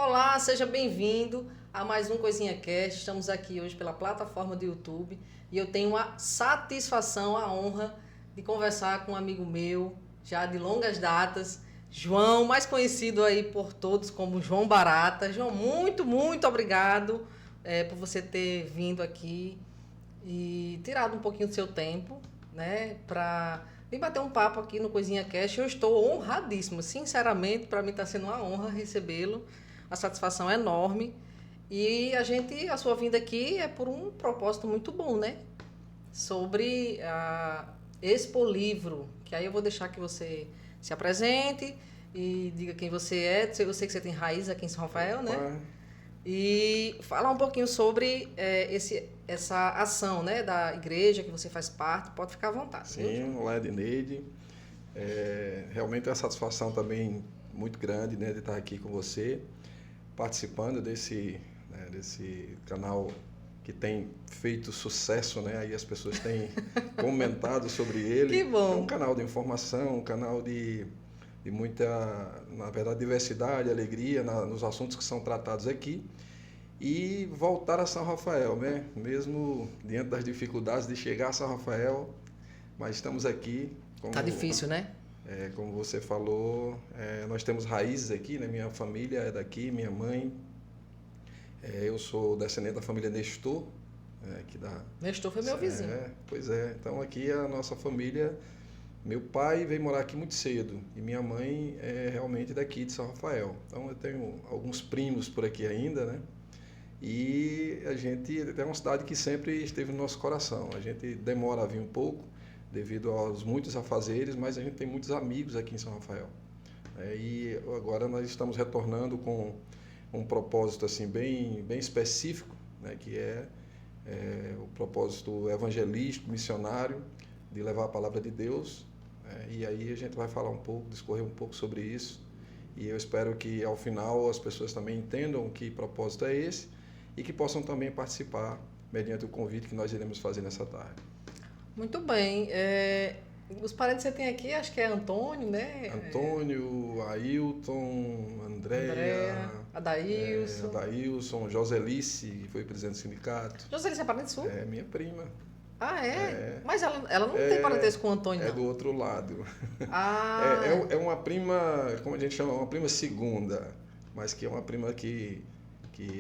Olá, seja bem-vindo a mais um Coisinha Cast. Estamos aqui hoje pela plataforma do YouTube e eu tenho a satisfação, a honra de conversar com um amigo meu, já de longas datas, João, mais conhecido aí por todos como João Barata. João, muito obrigado por você ter vindo aqui e tirado um pouquinho do seu tempo, né, para vir bater um papo aqui no Coisinha Cast. Eu estou honradíssima, sinceramente, para mim está sendo uma honra recebê-lo. A satisfação é enorme. E a sua vinda aqui é por um propósito muito bom, né? Sobre a Expo Livro, que aí eu vou deixar que você se apresente e diga quem você é. Eu sei que você tem raiz aqui em São Rafael, né? E falar um pouquinho sobre essa ação, né, da igreja que você faz parte. Pode ficar à vontade. Sim, olá, Edneide. Realmente é uma satisfação também muito grande, né, de estar aqui com você, participando desse canal que tem feito sucesso, né? Aí as pessoas têm comentado sobre ele. Que bom. É um canal de informação, um canal de muita, na verdade, diversidade, alegria nos assuntos que são tratados aqui. E voltar a São Rafael, né? Mesmo diante das dificuldades de chegar a São Rafael, mas estamos aqui. Tá difícil, né? Como você falou, nós temos raízes aqui, né? Minha família é daqui, minha mãe. Eu sou descendente da família Nestor. Nestor foi meu vizinho. Pois é, então aqui a nossa família, meu pai veio morar aqui muito cedo e minha mãe é realmente daqui de São Rafael. Então eu tenho alguns primos por aqui ainda, né? E a gente é uma cidade que sempre esteve no nosso coração. A gente demora a vir um pouco devido aos muitos afazeres, mas a gente tem muitos amigos aqui em São Rafael. E agora nós estamos retornando com um propósito assim bem específico, né, que é o propósito evangelístico, missionário, de levar a palavra de Deus. E aí a gente vai falar um pouco, discorrer um pouco sobre isso. E eu espero que ao final as pessoas também entendam que propósito é esse e que possam também participar mediante o convite que nós iremos fazer nessa tarde. Muito bem. Os parentes que você tem aqui, acho que é Antônio, né? Antônio, Ailton, Andréia, Adailson, Joselice, que foi presidente do sindicato. Joselice é parente sua? É minha prima. Ah, é? Mas ela não tem parentesco com o Antônio, não? É do outro lado. Ah. É uma prima, como a gente chama, uma prima segunda, mas que é uma prima que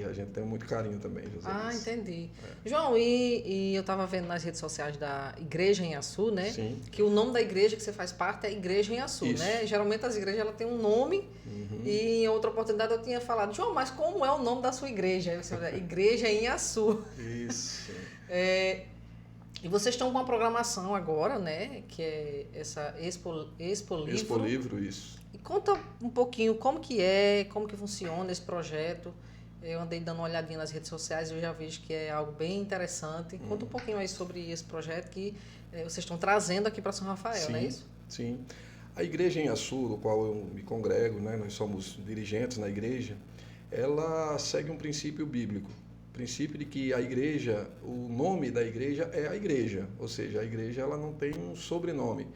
a gente tem muito carinho também, Joselice. Ah, entendi. João, e eu estava vendo nas redes sociais da Igreja em Açu, né? Sim. Que o nome da igreja que você faz parte é Igreja em Açu, Isso. né? Geralmente as igrejas têm um nome. E em outra oportunidade eu tinha falado, João, mas como é o nome da sua igreja? Aí você falou, Igreja em Açu. Isso. E vocês estão com uma programação agora, né? Que é essa Expo Livro. Expo Livro, isso. E conta um pouquinho como que funciona esse projeto. Eu andei dando uma olhadinha nas redes sociais e eu já vejo que é algo bem interessante. Conta um pouquinho aí sobre esse projeto que vocês estão trazendo aqui para São Rafael, não é isso? Sim. A Igreja em Açu, do qual eu me congrego, né? Nós somos dirigentes na igreja, ela segue um princípio bíblico. Princípio de que a igreja, o nome da igreja é a igreja, ou seja, a igreja ela não tem um sobrenome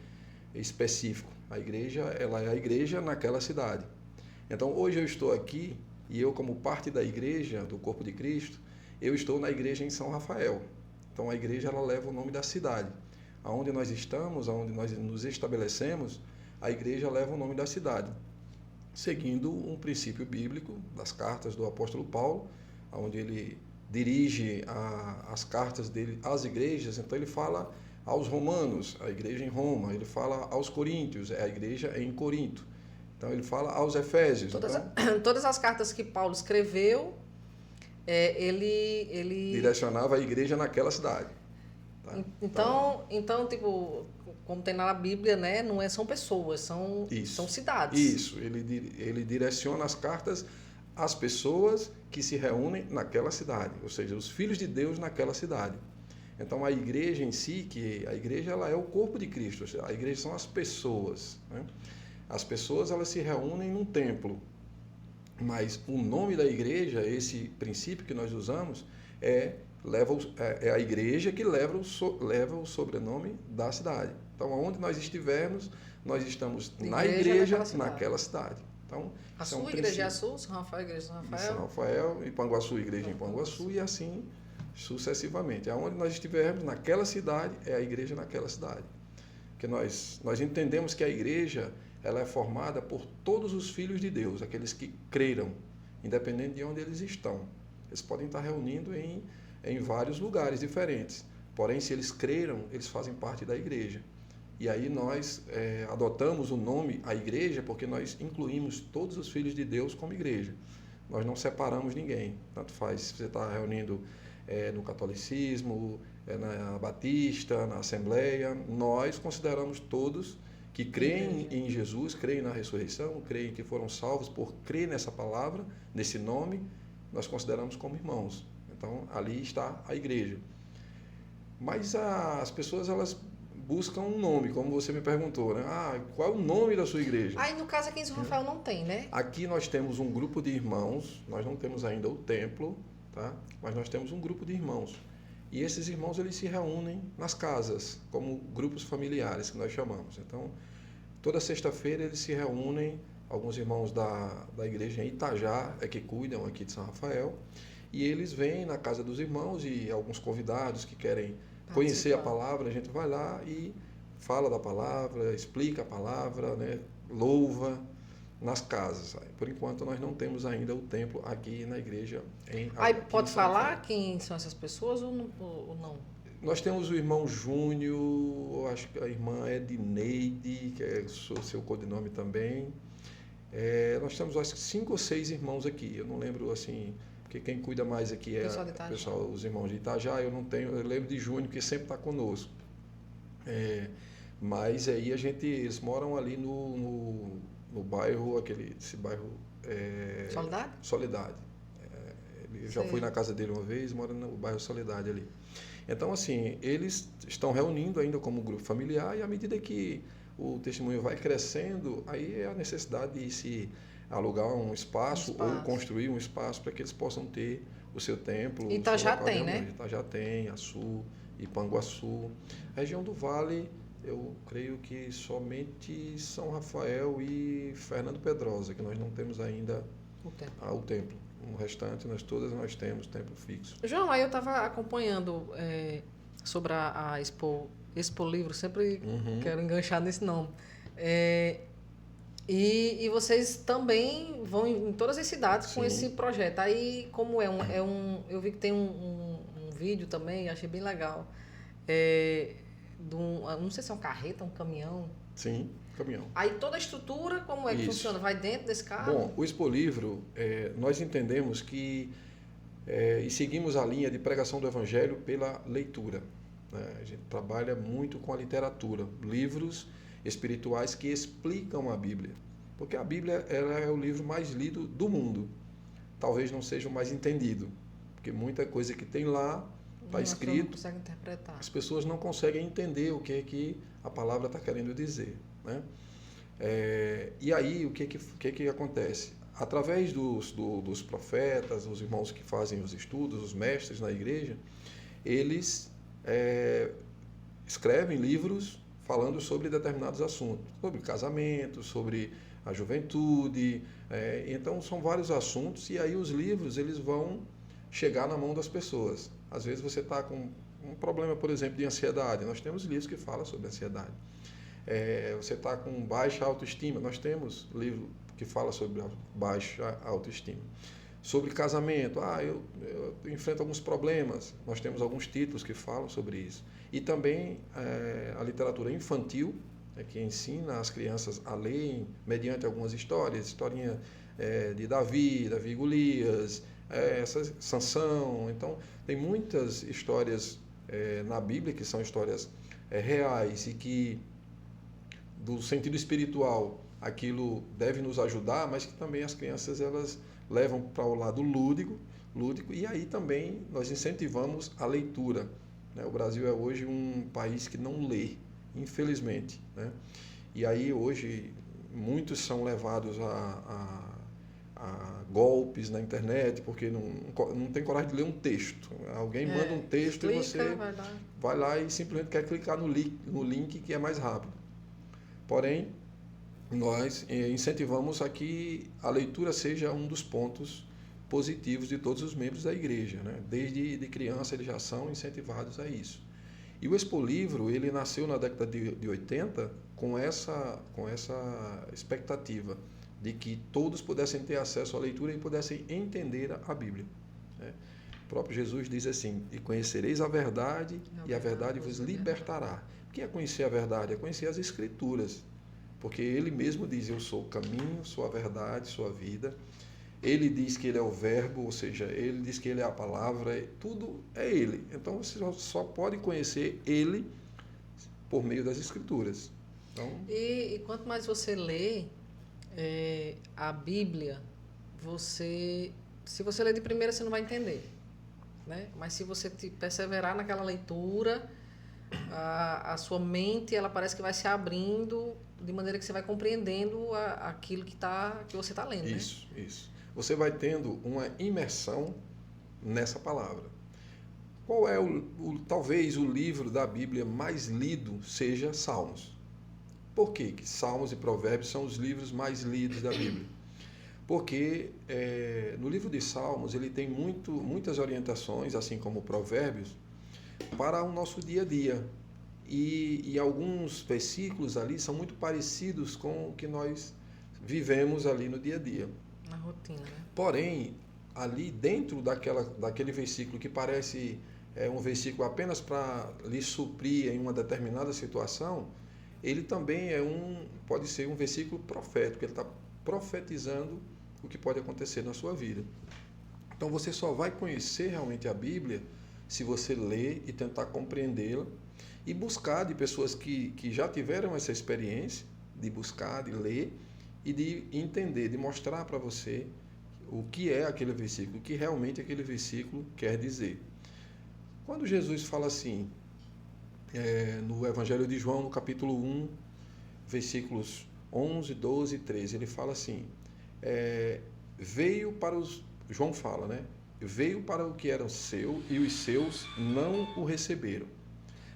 específico. A igreja, ela é a igreja naquela cidade. Então, hoje eu estou aqui e eu, como parte da igreja, do corpo de Cristo, eu estou na igreja em São Rafael. Então, a igreja ela leva o nome da cidade. Aonde nós estamos, aonde nós nos estabelecemos, a igreja leva o nome da cidade, seguindo um princípio bíblico das cartas do apóstolo Paulo, onde ele dirige as cartas dele às igrejas. Então ele fala aos romanos, a igreja em Roma, ele fala aos coríntios, a igreja em Corinto. Então ele fala aos efésios. Todas as cartas que Paulo escreveu, ele direcionava a igreja naquela cidade. Tá? Então, tipo, como tem na Bíblia, né, não são pessoas, são cidades. Isso, ele direciona as cartas às pessoas que se reúnem naquela cidade, ou seja, os filhos de Deus naquela cidade. Então a igreja em si, que a igreja ela é o corpo de Cristo, ou seja, a igreja são as pessoas, né? As pessoas elas se reúnem num templo, mas o nome da igreja, esse princípio que nós usamos, é a igreja que leva o sobrenome da cidade. Então, onde nós estivermos, nós estamos na igreja naquela cidade. Então, A isso é um sua igreja é princípio. a sua, São Rafael, igreja de São Em Rafael? São Rafael, Ipanguaçu, igreja em Ipanguaçu, e assim sucessivamente. Aonde nós estivermos, naquela cidade, é a igreja naquela cidade. Porque nós entendemos que a igreja ela é formada por todos os filhos de Deus, aqueles que creram, independente de onde eles estão. Eles podem estar reunindo em vários lugares diferentes. Porém, se eles creram, eles fazem parte da igreja. E aí nós adotamos o nome a igreja porque nós incluímos todos os filhos de Deus como igreja. Nós não separamos ninguém. Tanto faz se você está reunindo no catolicismo, na batista, na assembleia. Nós consideramos todos que creem em Jesus, creem na ressurreição, creem que foram salvos por crer nessa palavra, nesse nome, nós consideramos como irmãos. Então, ali está a igreja. Mas as pessoas, elas buscam um nome, como você me perguntou, né? Qual é o nome da sua igreja? Aí, no caso, aqui em São Rafael não tem, né? Aqui nós temos um grupo de irmãos, nós não temos ainda o templo, tá? Mas nós temos um grupo de irmãos. E esses irmãos, eles se reúnem nas casas, como grupos familiares, que nós chamamos. Então, toda sexta-feira eles se reúnem, alguns irmãos da igreja em Itajá, que cuidam aqui de São Rafael, e eles vêm na casa dos irmãos e alguns convidados que querem conhecer a palavra, a gente vai lá e fala da palavra, explica a palavra, né? Louva nas casas. Por enquanto nós não temos ainda o templo aqui na igreja. Aí pode falar quem são essas pessoas ou não? Nós temos o irmão Júnior, acho que a irmã Edneide, que é o seu codinome também. Nós temos acho que 5 ou 6 irmãos aqui, eu não lembro assim, porque quem cuida mais aqui é os irmãos de Itajá, eu lembro de Júnior, que sempre está conosco. Mas aí eles moram ali no bairro, esse bairro... Soledade? Soledade. Eu já fui na casa dele uma vez, mora no bairro Soledade ali. Então, assim, eles estão reunindo ainda como grupo familiar e à medida que o testemunho vai crescendo, aí é a necessidade de se alugar um espaço ou construir um espaço para que eles possam ter o seu templo. Itajá tem, né? Itajá tem, Açu, Ipanguaçu. A região do Vale, eu creio que somente São Rafael e Fernando Pedrosa, que nós não temos ainda o templo. O restante, todas nós temos templo fixo. João, aí eu estava acompanhando sobre a Expo Livro, sempre quero enganchar nesse nome. E vocês também vão em todas as cidades com esse projeto. Aí, como eu vi que tem um vídeo também, achei bem legal. Não sei se é um carreta, um caminhão. Sim, caminhão. Aí toda a estrutura, como é que funciona? Vai dentro desse carro? Bom, o Expo Livro, nós entendemos que e seguimos a linha de pregação do Evangelho pela leitura. Né? A gente trabalha muito com a literatura, livros espirituais que explicam a Bíblia. Porque a Bíblia ela é o livro mais lido do mundo. Talvez não seja o mais entendido, porque muita coisa que tem lá está escrito, não consegue interpretar. As pessoas não conseguem entender o que a palavra está querendo dizer. Né? E aí, o que acontece? Através dos profetas, os irmãos que fazem os estudos, os mestres na igreja, eles escrevem livros falando sobre determinados assuntos, sobre casamento, sobre a juventude. Então, são vários assuntos e aí os livros eles vão chegar na mão das pessoas. Às vezes você está com um problema, por exemplo, de ansiedade. Nós temos livros que falam sobre ansiedade. Você está com baixa autoestima. Nós temos livro que fala sobre a baixa autoestima. Sobre casamento. Eu enfrento alguns problemas. Nós temos alguns títulos que falam sobre isso. E também a literatura infantil, que ensina as crianças a lerem mediante algumas histórias. Historinha de Davi e Golias, Sansão. Então, tem muitas histórias na Bíblia que são histórias reais e que, do sentido espiritual, aquilo deve nos ajudar, mas que também as crianças elas levam para o lado lúdico, e aí também nós incentivamos a leitura. Né? O Brasil é hoje um país que não lê, infelizmente. Né? E aí hoje muitos são levados a golpes na internet, porque não tem coragem de ler um texto. Alguém manda um texto e você vai lá e simplesmente quer clicar no link que é mais rápido. Porém, nós incentivamos a que a leitura seja um dos pontos positivos de todos os membros da igreja, né? Desde de criança eles já são incentivados a isso. E o Expo Livro, ele nasceu na década de 80 com essa expectativa de que todos pudessem ter acesso à leitura e pudessem entender a Bíblia, né? O próprio Jesus diz assim: e conhecereis a verdade, e a verdade vos libertará. O que é conhecer a verdade? É conhecer as Escrituras, porque ele mesmo diz: eu sou o caminho, sou a verdade, sou a vida. Ele diz que ele é o verbo, ou seja, ele diz que ele é a palavra, tudo é ele. Então você só pode conhecer ele por meio das Escrituras. Então, E quanto mais você lê a Bíblia, se você ler de primeira, você não vai entender, né? Mas se você perseverar naquela leitura, a sua mente, ela parece que vai se abrindo de maneira que você vai compreendendo aquilo que você está lendo, isso, né? Isso. Você vai tendo uma imersão nessa palavra. Qual é talvez o livro da Bíblia mais lido seja Salmos. Por quê? Que Salmos e Provérbios são os livros mais lidos da Bíblia? Porque no livro de Salmos ele tem muitas orientações, assim como Provérbios, para o nosso dia a dia. E alguns versículos ali são muito parecidos com o que nós vivemos ali no dia a dia. Na rotina, né? Porém, ali dentro daquele versículo que parece um versículo apenas para lhe suprir em uma determinada situação, ele também pode ser um versículo profético, ele está profetizando o que pode acontecer na sua vida. Então você só vai conhecer realmente a Bíblia se você ler e tentar compreendê-la e buscar de pessoas que já tiveram essa experiência, de buscar, de ler e de entender, de mostrar para você o que é aquele versículo, o que realmente aquele versículo quer dizer. Quando Jesus fala assim, no Evangelho de João, no capítulo 1, versículos 11, 12 e 13, ele fala assim, João fala, né? Veio para o que era seu e os seus não o receberam.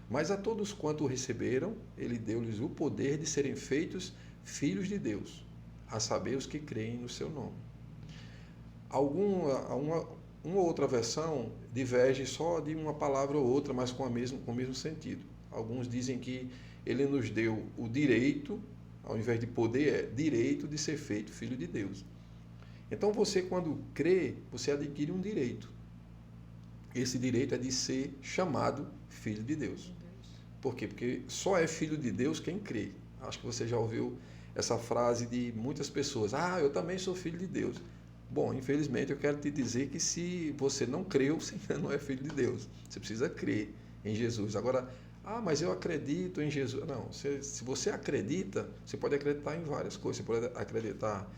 Mas a todos quanto o receberam, ele deu-lhes o poder de serem feitos filhos de Deus, a saber, os que creem no seu nome. Uma outra versão diverge só de uma palavra ou outra, mas com o mesmo sentido. Alguns dizem que ele nos deu o direito, ao invés de poder, direito de ser feito filho de Deus. Então você, quando crê, você adquire um direito. Esse direito é de ser chamado filho de Deus. Por quê? Porque só é filho de Deus quem crê. Acho que você já ouviu essa frase de muitas pessoas: eu também sou filho de Deus. Bom, infelizmente eu quero te dizer que se você não creu, você ainda não é filho de Deus. Você precisa crer em Jesus. Agora, mas eu acredito em Jesus. Não, se você acredita, você pode acreditar em várias coisas. Você pode acreditar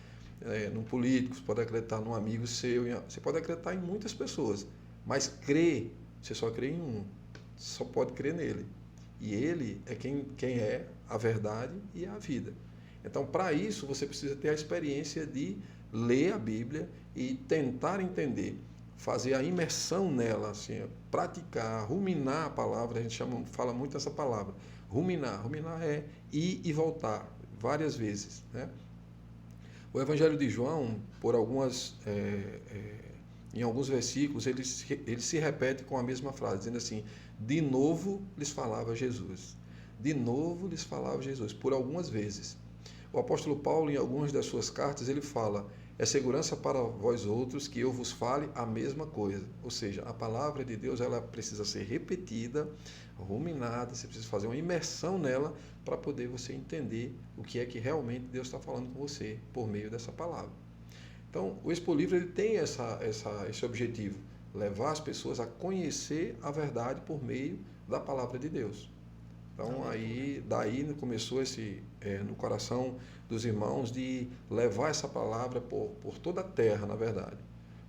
num político, você pode acreditar num amigo seu, você pode acreditar em muitas pessoas. Mas crer, você só crê em um. Só pode crer nele. E ele é quem é a verdade e a vida. Então, para isso, você precisa ter a experiência de ler a Bíblia e tentar entender, fazer a imersão nela, assim, praticar, ruminar a palavra. A gente fala muito essa palavra. Ruminar é ir e voltar várias vezes, né? O Evangelho de João, em alguns versículos, ele se repete com a mesma frase, dizendo assim: de novo lhes falava Jesus. De novo lhes falava Jesus, por algumas vezes. O apóstolo Paulo, em algumas das suas cartas, ele fala: é segurança para vós outros que eu vos fale a mesma coisa. Ou seja, a palavra de Deus, ela precisa ser repetida, ruminada, você precisa fazer uma imersão nela para poder você entender o que é que realmente Deus está falando com você por meio dessa palavra. Então, o Expo Livre ele tem esse objetivo, levar as pessoas a conhecer a verdade por meio da palavra de Deus. Então, daí começou no coração dos irmãos de levar essa palavra por toda a terra, na verdade.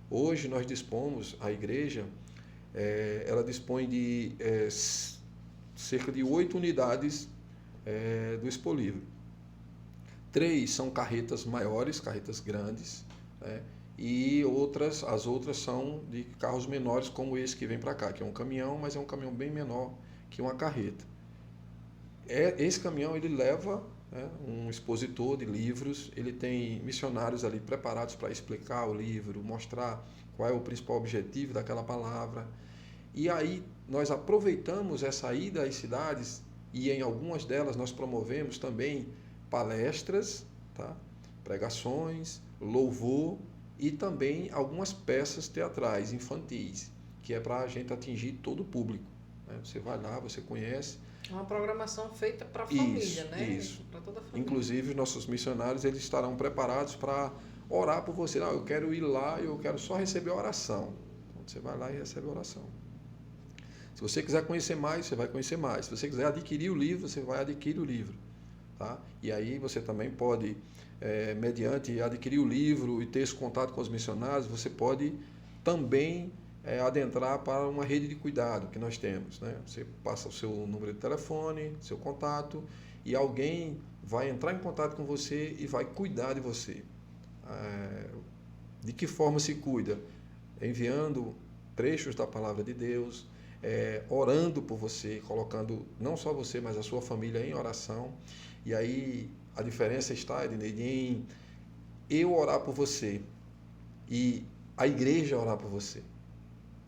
Hoje nós dispomos, a igreja, ela dispõe de cerca de 8 unidades do Expo Livre. 3 são carretas maiores, carretas grandes, né? E as outras são de carros menores, como esse que vem para cá, que é um caminhão, mas é um caminhão bem menor que uma carreta. Esse caminhão ele leva né? Um expositor de livros, ele tem missionários ali preparados para explicar o livro, mostrar qual é o principal objetivo daquela palavra. E aí nós aproveitamos essa ida às cidades e em algumas delas nós promovemos também palestras, tá? Pregações, louvor e também algumas peças teatrais infantis, que é para a gente atingir todo o público, né? Você vai lá, você conhece. É uma programação feita para a família, né? Isso. Para toda a família. Inclusive, os nossos missionários eles estarão preparados para orar por você. Não, eu quero ir lá, eu quero só receber a oração. Então, você vai lá e recebe a oração. Se você quiser conhecer mais, você vai conhecer mais. Se você quiser adquirir o livro, você vai adquirir o livro. Tá? E aí você também pode, mediante adquirir o livro e ter esse contato com os missionários, você pode também adentrar para uma rede de cuidado que nós temos, né? Você passa o seu número de telefone, seu contato, e alguém vai entrar em contato com você e vai cuidar de você. De que forma se cuida? Enviando trechos da palavra de Deus, orando por você, colocando não só você, mas a sua família em oração. E aí a diferença está, Edneide, em eu orar por você e a igreja orar por você.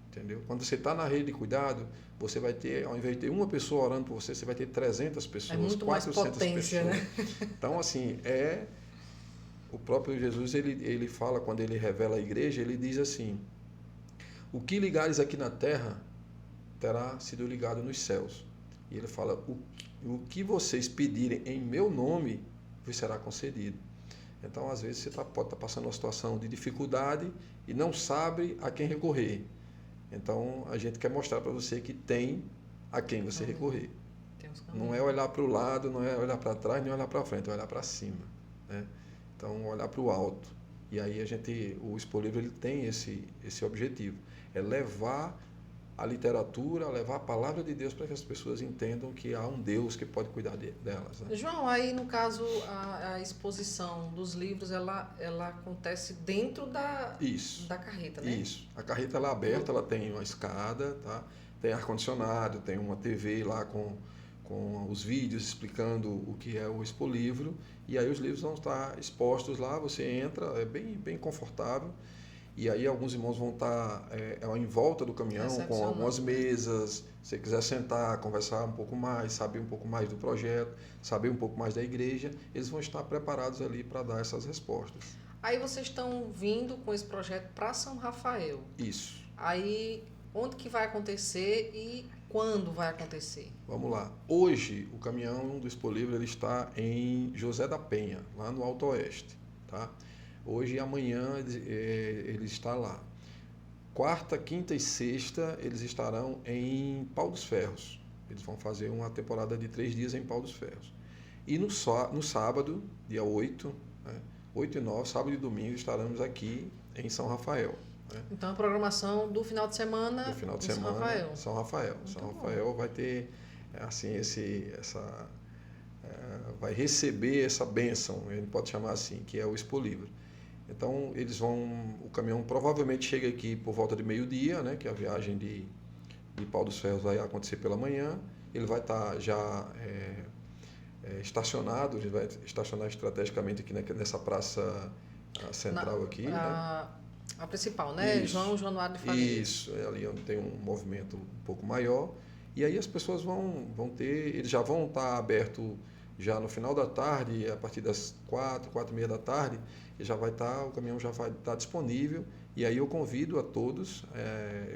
Entendeu? Quando você está na rede de cuidado, você vai ter, ao invés de ter uma pessoa orando por você, você vai ter 300 pessoas, é muito 400 mais potência, pessoas. Né? Então, assim, o próprio Jesus, ele fala, quando ele revela a igreja, ele diz assim: o que ligares aqui na terra terá sido ligado nos céus. E ele fala: o que vocês pedirem em meu nome vos será concedido. Então, às vezes, você pode estar passando uma situação de dificuldade e não sabe a quem recorrer. Então, a gente quer mostrar para você que tem a quem você recorrer. Não é olhar para o lado, não é olhar para trás, nem olhar para frente, é olhar para cima, né? Então, olhar para o alto. E aí o Expo Livre, ele tem esse objetivo. É levar a literatura, levar a palavra de Deus para que as pessoas entendam que há um Deus que pode cuidar delas, né? João, aí no caso a exposição dos livros, ela acontece dentro da carreta, né? Isso. A carreta ela é aberta, ela tem uma escada, tá? Tem ar-condicionado, tem uma TV lá com os vídeos explicando o que é o Expo Livro, e aí os livros vão estar expostos lá, você entra, é bem confortável. E aí alguns irmãos vão estar em volta do caminhão com algumas mesas. Se você quiser sentar, conversar um pouco mais, saber um pouco mais do projeto, saber um pouco mais da igreja, eles vão estar preparados ali para dar essas respostas. Aí vocês estão vindo com esse projeto para São Rafael. Isso. Aí onde que vai acontecer e quando vai acontecer? Vamos lá. Hoje o caminhão do Expo Livre ele está em José da Penha, lá no Alto Oeste, tá? Hoje e amanhã ele está lá. Quarta, quinta e sexta eles estarão em Pau dos Ferros. Eles vão fazer uma temporada de 3 dias em Pau dos Ferros. E no sábado, dia 8, né, 8 e 9, sábado e domingo, estaremos aqui em São Rafael. Né? Então a programação do final de semana do final de semana, São Rafael. São Rafael. São Rafael vai ter assim, vai receber essa bênção, a gente pode chamar assim, que é o Expo Livre. Então o caminhão provavelmente chega aqui por volta de meio-dia, né, que a viagem de Pau dos Ferros vai acontecer pela manhã. Ele vai estar já estacionado, ele vai estacionar estrategicamente aqui nessa praça central aqui. A principal, né? Isso, João Januário de Faria. Isso, é ali onde tem um movimento um pouco maior. E aí as pessoas vão ter, eles já vão estar abertos já no final da tarde, a partir das 4h30 da tarde, o caminhão já vai estar disponível. E aí eu convido a todos,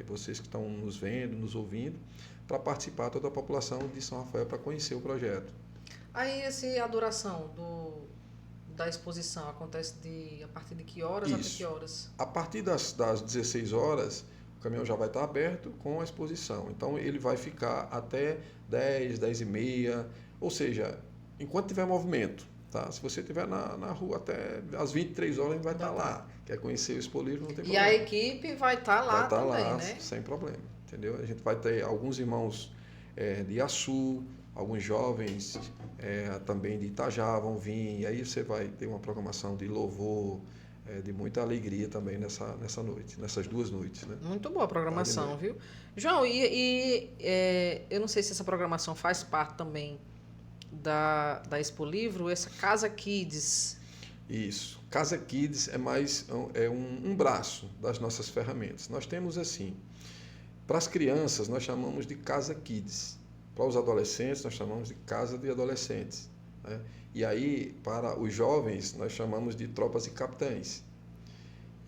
vocês que estão nos vendo, nos ouvindo, para participar, toda a população de São Rafael, para conhecer o projeto. Aí a duração da exposição acontece a partir de que horas até que horas? A partir das 16 horas, o caminhão já vai estar aberto com a exposição. Então ele vai ficar até 10h30, ou seja, enquanto tiver movimento. Tá? Se você estiver na rua até às 23 horas, a gente vai estar lá. Quer conhecer o Expo Livre, não tem problema. E a equipe vai estar lá também, lá, né? Sem problema, entendeu? A gente vai ter alguns irmãos de Açu, alguns jovens também de Itajá vão vir, e aí você vai ter uma programação de louvor, de muita alegria também nessa noite, nessas 2 noites. Né? Muito boa a programação, viu? João, eu não sei se essa programação faz parte também da Expo Livro, essa Casa Kids. Isso. Casa Kids é um braço das nossas ferramentas. Nós temos assim, para as crianças nós chamamos de Casa Kids, para os adolescentes nós chamamos de Casa de Adolescentes, né? E aí para os jovens nós chamamos de Tropas e Capitães.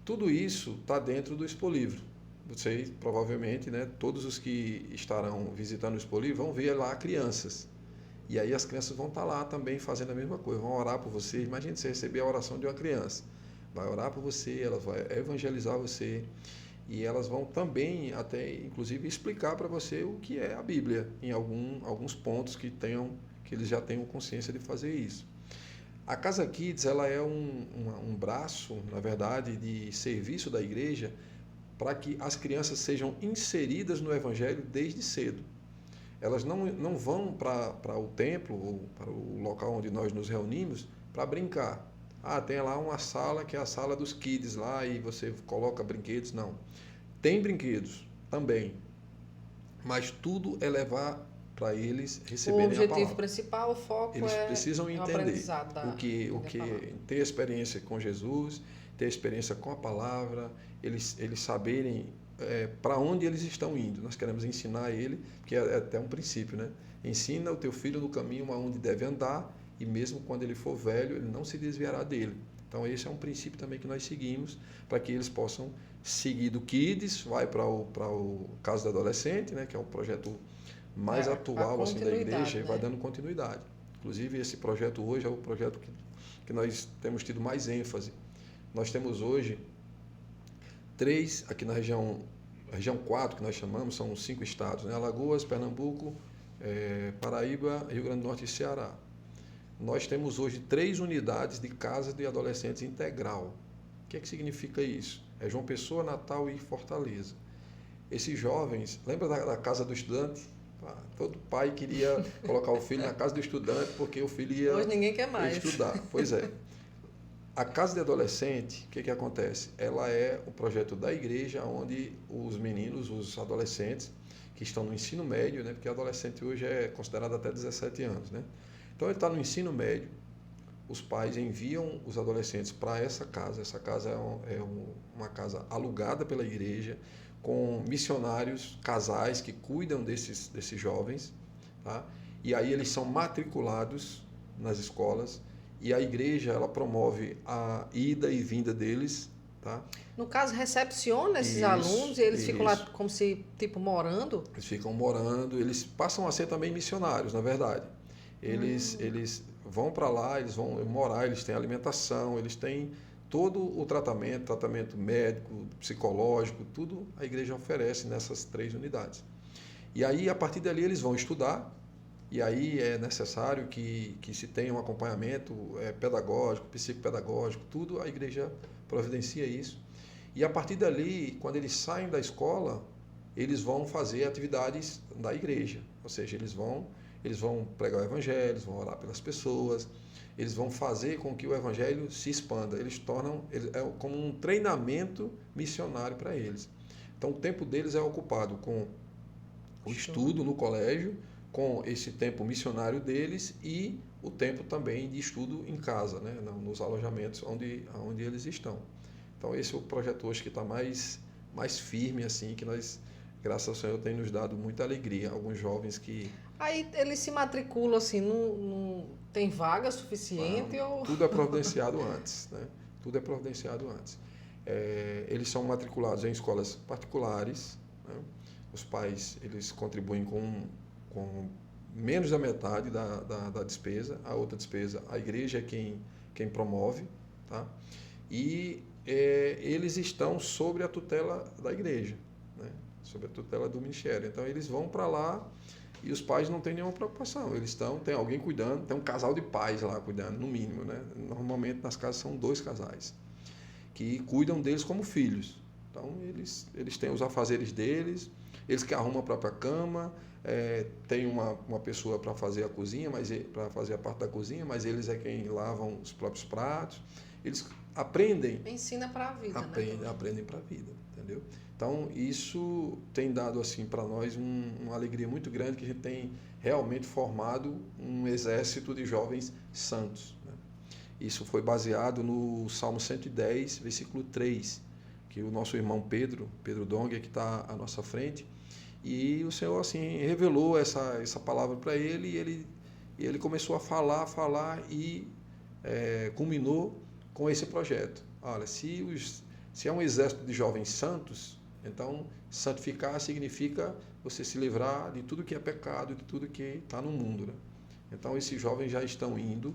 Tudo isso está dentro do Expo Livro. Vocês provavelmente, né, todos os que estarão visitando o Expo Livro vão ver lá crianças. E aí as crianças vão estar lá também fazendo a mesma coisa, vão orar por você. Imagine você receber a oração de uma criança. Vai orar por você, ela vai evangelizar você. E elas vão também, até inclusive, explicar para você o que é a Bíblia, em alguns pontos que eles já tenham consciência de fazer isso. A Casa Kids ela é um braço, na verdade, de serviço da igreja para que as crianças sejam inseridas no Evangelho desde cedo. Elas não vão para o templo ou para o local onde nós nos reunimos para brincar. Ah, tem lá uma sala que é a sala dos kids lá e você coloca brinquedos. Não. Tem brinquedos também, mas tudo é levar para eles receberem a palavra. O objetivo principal, o foco eles precisam entender o que ter experiência com Jesus, ter experiência com a palavra, eles saberem para onde eles estão indo. Nós queremos ensinar ele, que é até um princípio, né? Ensina o teu filho no caminho aonde deve andar e mesmo quando ele for velho, ele não se desviará dele. Então esse é um princípio também que nós seguimos para que eles possam seguir do Kids, vai para o caso do adolescente, né? Que é o projeto mais atual assim, da igreja, né? E vai dando continuidade. Inclusive esse projeto hoje é o projeto que nós temos tido mais ênfase. Nós temos hoje 3, aqui na região 4, que nós chamamos, são 5 estados, né? Alagoas, Pernambuco, Paraíba, Rio Grande do Norte e Ceará. Nós temos hoje 3 unidades de casas de adolescentes integral. O que significa isso? É João Pessoa, Natal e Fortaleza. Esses jovens, lembra da casa do estudante? Todo pai queria colocar o filho na casa do estudante porque o filho ia hoje ninguém quer mais estudar. Pois é. A casa de adolescente, o que acontece? Ela é o projeto da igreja onde os meninos, os adolescentes que estão no ensino médio, né? Porque adolescente hoje é considerado até 17 anos, né? Então ele está no ensino médio, os pais enviam os adolescentes para essa casa. Essa casa é uma casa alugada pela igreja, com missionários, casais que cuidam desses jovens, tá? E aí eles são matriculados nas escolas e a igreja ela promove a ida e vinda deles, tá? No caso, recepciona esses alunos e eles ficam lá como se, tipo, morando? Eles ficam morando, eles passam a ser também missionários, na verdade. Eles vão para lá, eles vão morar, eles têm alimentação, eles têm todo o tratamento médico, psicológico, tudo a igreja oferece nessas 3 unidades. E aí, a partir dali, eles vão estudar, e aí é necessário que se tenha um acompanhamento pedagógico, psicopedagógico, tudo a igreja providencia isso. E a partir dali, quando eles saem da escola, eles vão fazer atividades da igreja, ou seja, eles vão pregar o evangelho, eles vão orar pelas pessoas, eles vão fazer com que o evangelho se expanda. É como um treinamento missionário para eles. Então o tempo deles é ocupado com o estudo no colégio, com esse tempo missionário deles e o tempo também de estudo em casa, né? Nos alojamentos onde eles estão. Então esse é o projeto hoje que está mais firme, assim, que nós, graças ao Senhor, tem nos dado muita alegria. Alguns jovens que... Aí eles se matriculam assim, não tem vaga suficiente? Ou... Tudo é providenciado antes, né? Tudo é providenciado antes. Eles são matriculados em escolas particulares, né? Os pais, eles contribuem com menos da metade da despesa. A outra despesa, a igreja é quem promove, tá? E eles estão sobre a tutela da igreja, né? Sobre a tutela do ministério. Então eles vão para lá e os pais não têm nenhuma preocupação. Tem alguém cuidando, tem um casal de pais lá cuidando, no mínimo, né? Normalmente nas casas são 2 casais que cuidam deles como filhos. Então eles têm os afazeres deles, eles que arrumam a própria cama, tem uma pessoa para fazer a cozinha, para fazer a parte da cozinha, mas eles é quem lavam os próprios pratos. Eles aprendem. Ensina para a vida, né? Aprendem para a vida, entendeu? Então, isso tem dado assim para nós uma alegria muito grande, que a gente tem realmente formado um exército de jovens santos, né? Isso foi baseado no Salmo 110, versículo 3, que o nosso irmão Pedro Donger, que está à nossa frente, e o Senhor assim revelou essa palavra para ele, e ele começou a falar e culminou com esse projeto. Olha, se é um exército de jovens santos, então santificar significa você se livrar de tudo que é pecado, de tudo que está no mundo, né? Então esses jovens já estão indo,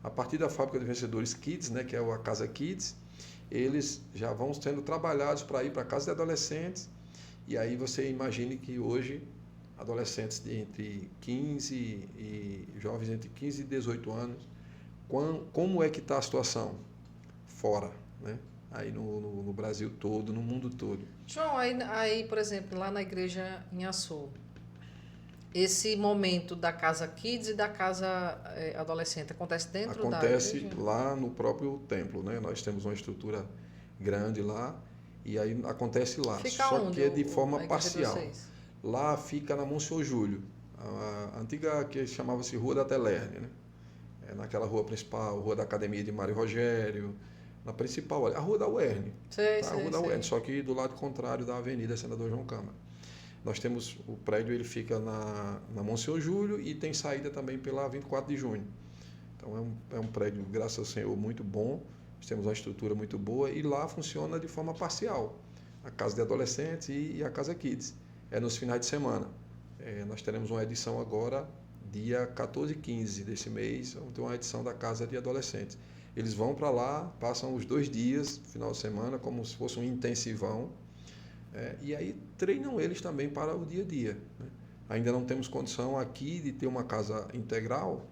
a partir da Fábrica de Vencedores Kids, né, que é a Casa Kids, eles já vão sendo trabalhados para ir para a casa de adolescentes, e aí você imagine que hoje adolescentes entre 15 e jovens entre 15 e 18 anos, como é que está a situação? Fora, né? Aí no Brasil todo, no mundo todo. João, aí, por exemplo, lá na igreja em Açu, esse momento da casa Kids e da casa adolescente acontece dentro da igreja? Acontece lá no próprio templo, né? Nós temos uma estrutura grande lá, e aí acontece lá. Fica só onde que é de forma parcial. De lá fica na Monsenhor Júlio, a antiga que chamava-se Rua da Telerne, né? Naquela rua principal, Rua da Academia de Mário Rogério, na principal, a Rua da UERN. Sei, a Rua da UERN, só que do lado contrário da Avenida Senador João Câmara. Nós temos, o prédio ele fica na Monsenhor Júlio e tem saída também pela 24 de junho. Então é um prédio, graças ao Senhor, muito bom. Nós temos uma estrutura muito boa e lá funciona de forma parcial. A casa de adolescentes e a casa Kids. É nos finais de semana. Nós teremos uma edição agora, dia 14 e 15 desse mês, vamos ter uma edição da casa de adolescentes. Eles vão para lá, passam os 2 dias, final de semana, como se fosse um intensivão, e aí treinam eles também para o dia a dia, né? Ainda não temos condição aqui de ter uma casa integral,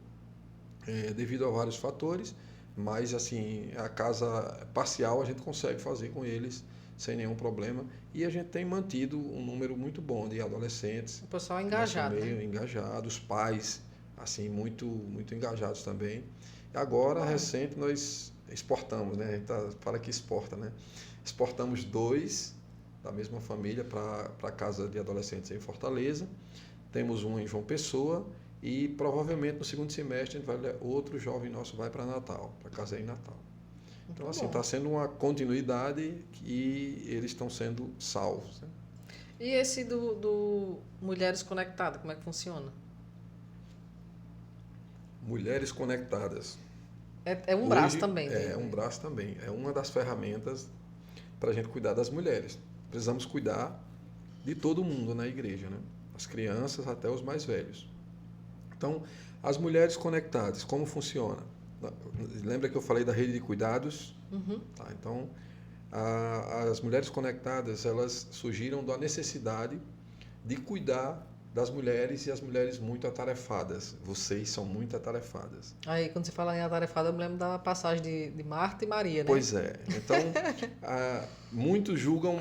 devido a vários fatores, mas assim, a casa parcial a gente consegue fazer com eles sem nenhum problema, e a gente tem mantido um número muito bom de adolescentes. O pessoal engajado, meio, né? Engajado, os pais assim muito engajados também. Agora, recente, nós exportamos, né? A gente fala que exporta, né? Exportamos 2 da mesma família para a casa de adolescentes em Fortaleza. Temos um em João Pessoa e provavelmente no segundo semestre outro jovem nosso vai para Natal, para casa em Natal. Então, assim, está sendo uma continuidade e eles estão sendo salvos, né? E esse do Mulheres Conectadas, como é que funciona? Mulheres Conectadas. É um braço também. É um braço também. É uma das ferramentas para a gente cuidar das mulheres. Precisamos cuidar de todo mundo na igreja, né? As crianças até os mais velhos. Então, as mulheres conectadas, como funciona? Lembra que eu falei da rede de cuidados? Uhum. Tá, então, as mulheres conectadas, elas surgiram da necessidade de cuidar das mulheres, e as mulheres muito atarefadas. Vocês são muito atarefadas. Aí, quando você fala em atarefada, eu me lembro da passagem de Marta e Maria, né? Pois é. Então, muitos julgam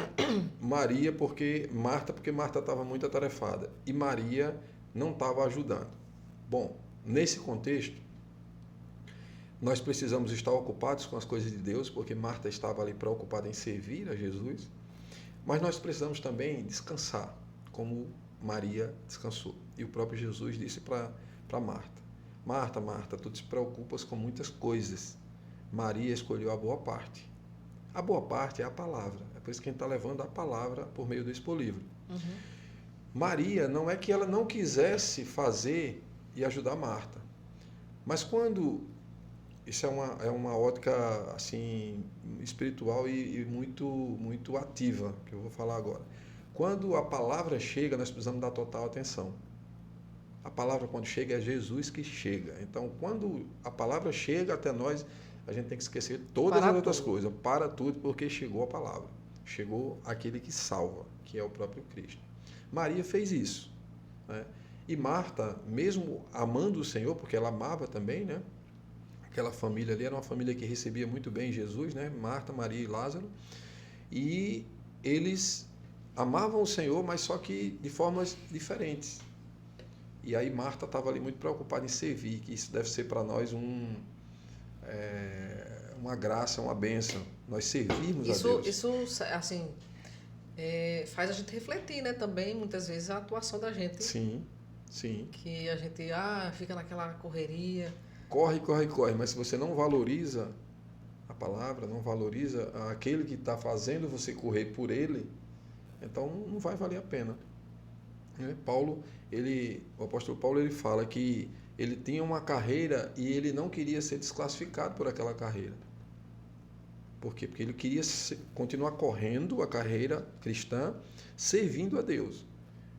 Maria porque Marta estava muito atarefada e Maria não estava ajudando. Bom, nesse contexto, nós precisamos estar ocupados com as coisas de Deus, porque Marta estava ali preocupada em servir a Jesus, mas nós precisamos também descansar, como Maria descansou. E o próprio Jesus disse para Marta: Marta, Marta, tu te preocupas com muitas coisas. Maria escolheu a boa parte. A boa parte é a palavra. É por isso que a gente está levando a palavra por meio desse livro. Uhum. Maria, não é que ela não quisesse fazer e ajudar Marta, mas quando... Isso é uma ótica assim, espiritual e muito ativa, que eu vou falar agora. Quando a palavra chega, nós precisamos dar total atenção. A palavra, quando chega, é Jesus que chega. Então, quando a palavra chega até nós, a gente tem que esquecer todas as outras coisas. Para tudo, porque chegou a palavra. Chegou aquele que salva, que é o próprio Cristo. Maria fez isso, né? E Marta, mesmo amando o Senhor, porque ela amava também, né? Aquela família ali era uma família que recebia muito bem Jesus, né? Marta, Maria e Lázaro. E eles amavam o Senhor, mas só que de formas diferentes. E aí Marta estava ali muito preocupada em servir, que isso deve ser para nós uma graça, uma bênção. Nós servirmos a Deus. Isso, assim, faz a gente refletir, né? Também, muitas vezes, a atuação da gente. Sim, sim. Que a gente fica naquela correria. Corre, corre, corre. Mas se você não valoriza a palavra, não valoriza aquele que está fazendo você correr por ele, então não vai valer a pena. O apóstolo Paulo, ele fala que ele tinha uma carreira e ele não queria ser desclassificado por aquela carreira. Por quê? Porque ele queria continuar correndo a carreira cristã, servindo a Deus.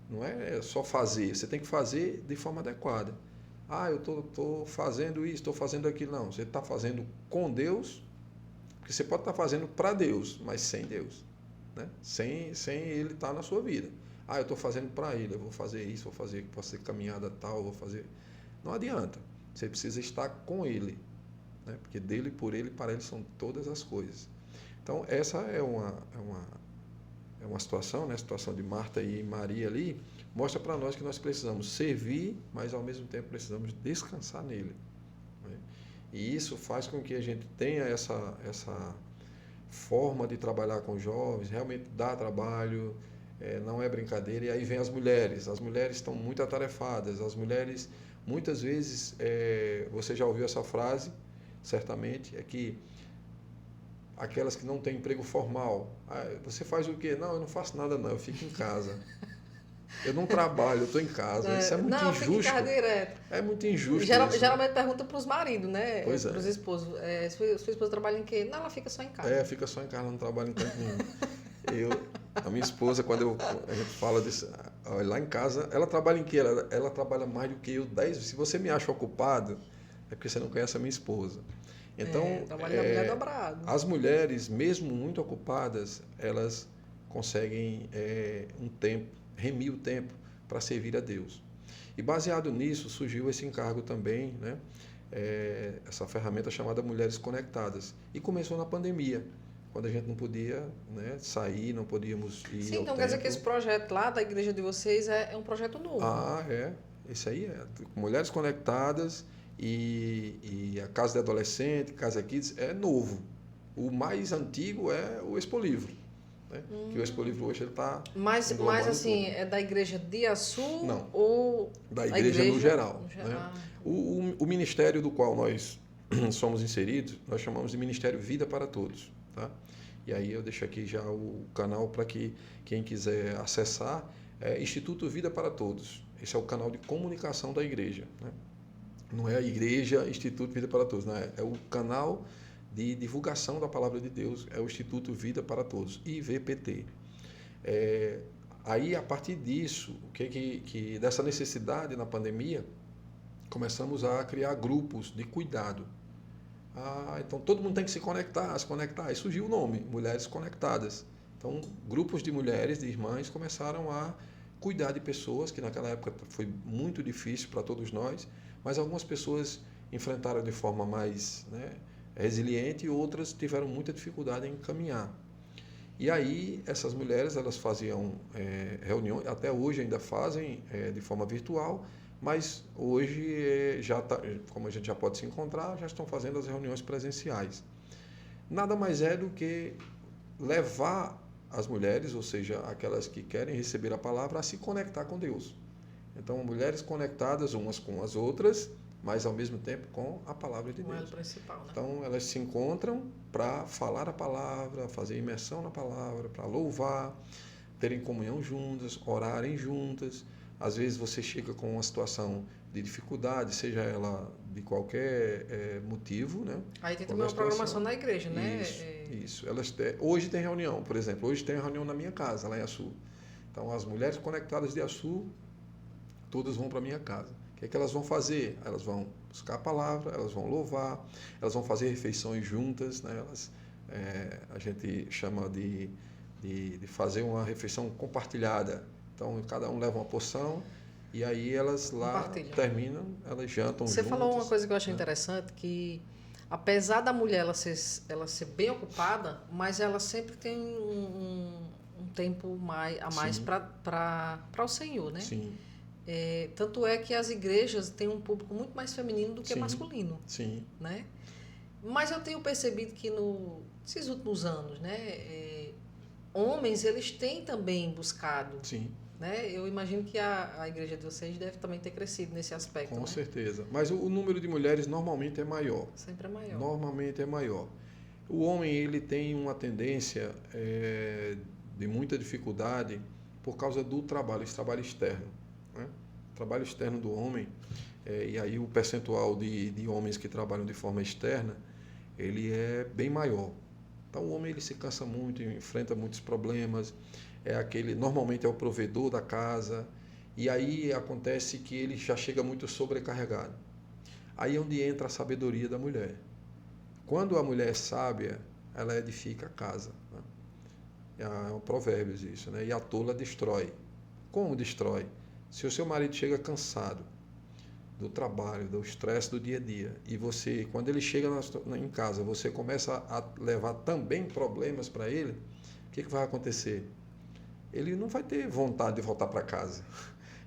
Não é só fazer, você tem que fazer de forma adequada. Eu estou fazendo isso, estou fazendo aquilo. Não, você está fazendo com Deus, porque você pode estar fazendo para Deus, mas sem Deus. Né? Sem Ele estar na sua vida. Eu estou fazendo para Ele, eu vou fazer isso, vou fazer caminhada tal, vou fazer... Não adianta, você precisa estar com Ele. Né? Porque dele, por Ele, para Ele são todas as coisas. Então, essa é uma situação, né? A situação de Marta e Maria ali, mostra para nós que nós precisamos servir, mas ao mesmo tempo precisamos descansar nele. Né? E isso faz com que a gente tenha essa forma de trabalhar com jovens, realmente dá trabalho, não é brincadeira. E aí vem as mulheres estão muito atarefadas, as mulheres, muitas vezes, você já ouviu essa frase, certamente, é que aquelas que não têm emprego formal, você faz o quê? Não, eu não faço nada não, eu fico em casa. Eu não trabalho, eu estou em casa. Isso é muito injusto. Fica em casa direto. É muito injusto. Geralmente pergunta para os maridos, né? Pois para os esposos. Sua esposa trabalha em quê? Não, ela fica só em casa. Fica só em casa, não trabalha em canto nenhum. A minha esposa, quando a gente fala disso, lá em casa, ela trabalha em quê? Ela trabalha mais do que eu 10 vezes. Se você me acha ocupado, é porque você não conhece a minha esposa. Então, trabalho da mulher dobrado. As mulheres, mesmo muito ocupadas, elas conseguem um tempo, remir o tempo para servir a Deus. E baseado nisso, surgiu esse encargo também, né? Essa ferramenta chamada Mulheres Conectadas. E começou na pandemia, quando a gente não podia, né, sair, não podíamos ir. Sim, então quer dizer que esse projeto lá da igreja de vocês é um projeto novo. Esse aí Mulheres Conectadas. E a Casa de Adolescente, Casa Kids, é novo. O mais antigo é o Expolivro. Né? Que o Expolivro hoje está... Mas assim, é da igreja de Açu? Não, ou da igreja no geral. Né? O ministério do qual nós somos inseridos, nós chamamos de Ministério Vida para Todos. Tá? E aí eu deixo aqui já o canal para que quem quiser acessar. Instituto Vida para Todos. Esse é o canal de comunicação da igreja. Né? Não é a igreja Instituto Vida para Todos, não é? É o canal de divulgação da palavra de Deus, é o Instituto Vida para Todos, IVPT. Aí, a partir disso, dessa necessidade na pandemia, começamos a criar grupos de cuidado. Então todo mundo tem que se conectar. Aí surgiu o nome, Mulheres Conectadas. Então, grupos de mulheres, de irmãs, começaram a cuidar de pessoas, que naquela época foi muito difícil para todos nós, mas algumas pessoas enfrentaram de forma mais resiliente e outras tiveram muita dificuldade em caminhar. E aí essas mulheres, elas faziam reuniões, até hoje ainda fazem de forma virtual, mas hoje, como a gente já pode se encontrar, já estão fazendo as reuniões presenciais. Nada mais é do que levar as mulheres, ou seja, aquelas que querem receber a palavra, a se conectar com Deus. Então, mulheres conectadas umas com as outras, mas ao mesmo tempo com a palavra de Deus. Principal, né? Então, elas se encontram para falar a palavra, fazer imersão na palavra, para louvar, terem comunhão juntas, orarem juntas. Às vezes você chega com uma situação de dificuldade, seja ela de qualquer motivo, né? Aí tem também uma programação na igreja, né? Isso. Hoje tem reunião, por exemplo. Hoje tem reunião na minha casa, lá em Açu. Então, as mulheres conectadas de Açu, todas vão para a minha casa. O que é que elas vão fazer? Elas vão buscar a palavra, elas vão louvar, elas vão fazer refeições juntas, né? A gente chama de fazer uma refeição compartilhada. Então, cada um leva uma porção e aí elas lá terminam, elas jantam juntas. Você falou uma coisa que eu achei interessante, que apesar da mulher ela ser bem ocupada, mas ela sempre tem um tempo a mais para o Senhor, né? Sim. Tanto é que as igrejas têm um público muito mais feminino do que masculino. Sim. Né? Mas eu tenho percebido que nesses últimos anos, né, homens, eles têm também buscado, Sim, né? Eu imagino que a igreja de vocês deve também ter crescido nesse aspecto, com né? certeza. Mas o número de mulheres normalmente é maior. Sempre é maior. Normalmente é maior. O homem ele tem uma tendência de muita dificuldade por causa do trabalho, esse trabalho externo. Né? O trabalho externo do homem, e aí o percentual de homens que trabalham de forma externa, ele é bem maior. Então o homem ele se cansa muito, enfrenta muitos problemas, normalmente é o provedor da casa, e aí acontece que ele já chega muito sobrecarregado. Aí é onde entra a sabedoria da mulher. Quando a mulher é sábia, ela edifica a casa. Né? É um provérbio isso, né? E a tola destrói. Como destrói? Se o seu marido chega cansado do trabalho, do estresse do dia a dia, e você, quando ele chega em casa, você começa a levar também problemas para ele, o que vai acontecer? Ele não vai ter vontade de voltar para casa.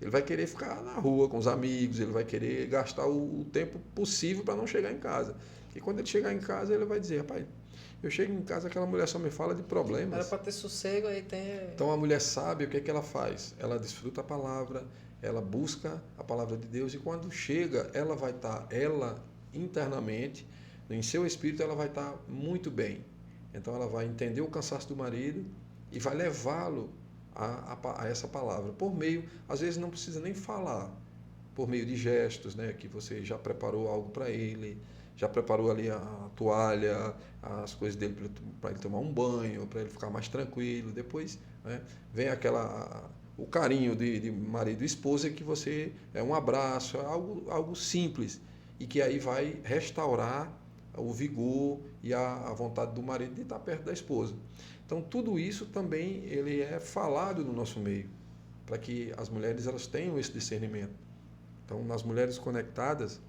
Ele vai querer ficar na rua com os amigos, ele vai querer gastar o tempo possível para não chegar em casa. E quando ele chegar em casa, ele vai dizer, rapaz, eu chego em casa, aquela mulher só me fala de problemas. Era para ter sossego, aí tem... Então a mulher sabe o que é que ela faz. Ela desfruta a palavra, ela busca a palavra de Deus e quando chega, ela vai estar, ela internamente, em seu espírito, ela vai estar muito bem. Então ela vai entender o cansaço do marido e vai levá-lo a essa palavra. Por meio, às vezes não precisa nem falar, por meio de gestos, né, que você já preparou algo para ele, já preparou ali a toalha, as coisas dele para ele tomar um banho, para ele ficar mais tranquilo. Depois, né, vem o carinho de marido e esposa que você um abraço, algo simples e que aí vai restaurar o vigor e a vontade do marido de estar perto da esposa. Então tudo isso também ele é falado no nosso meio para que as mulheres elas tenham esse discernimento. Então nas mulheres conectadas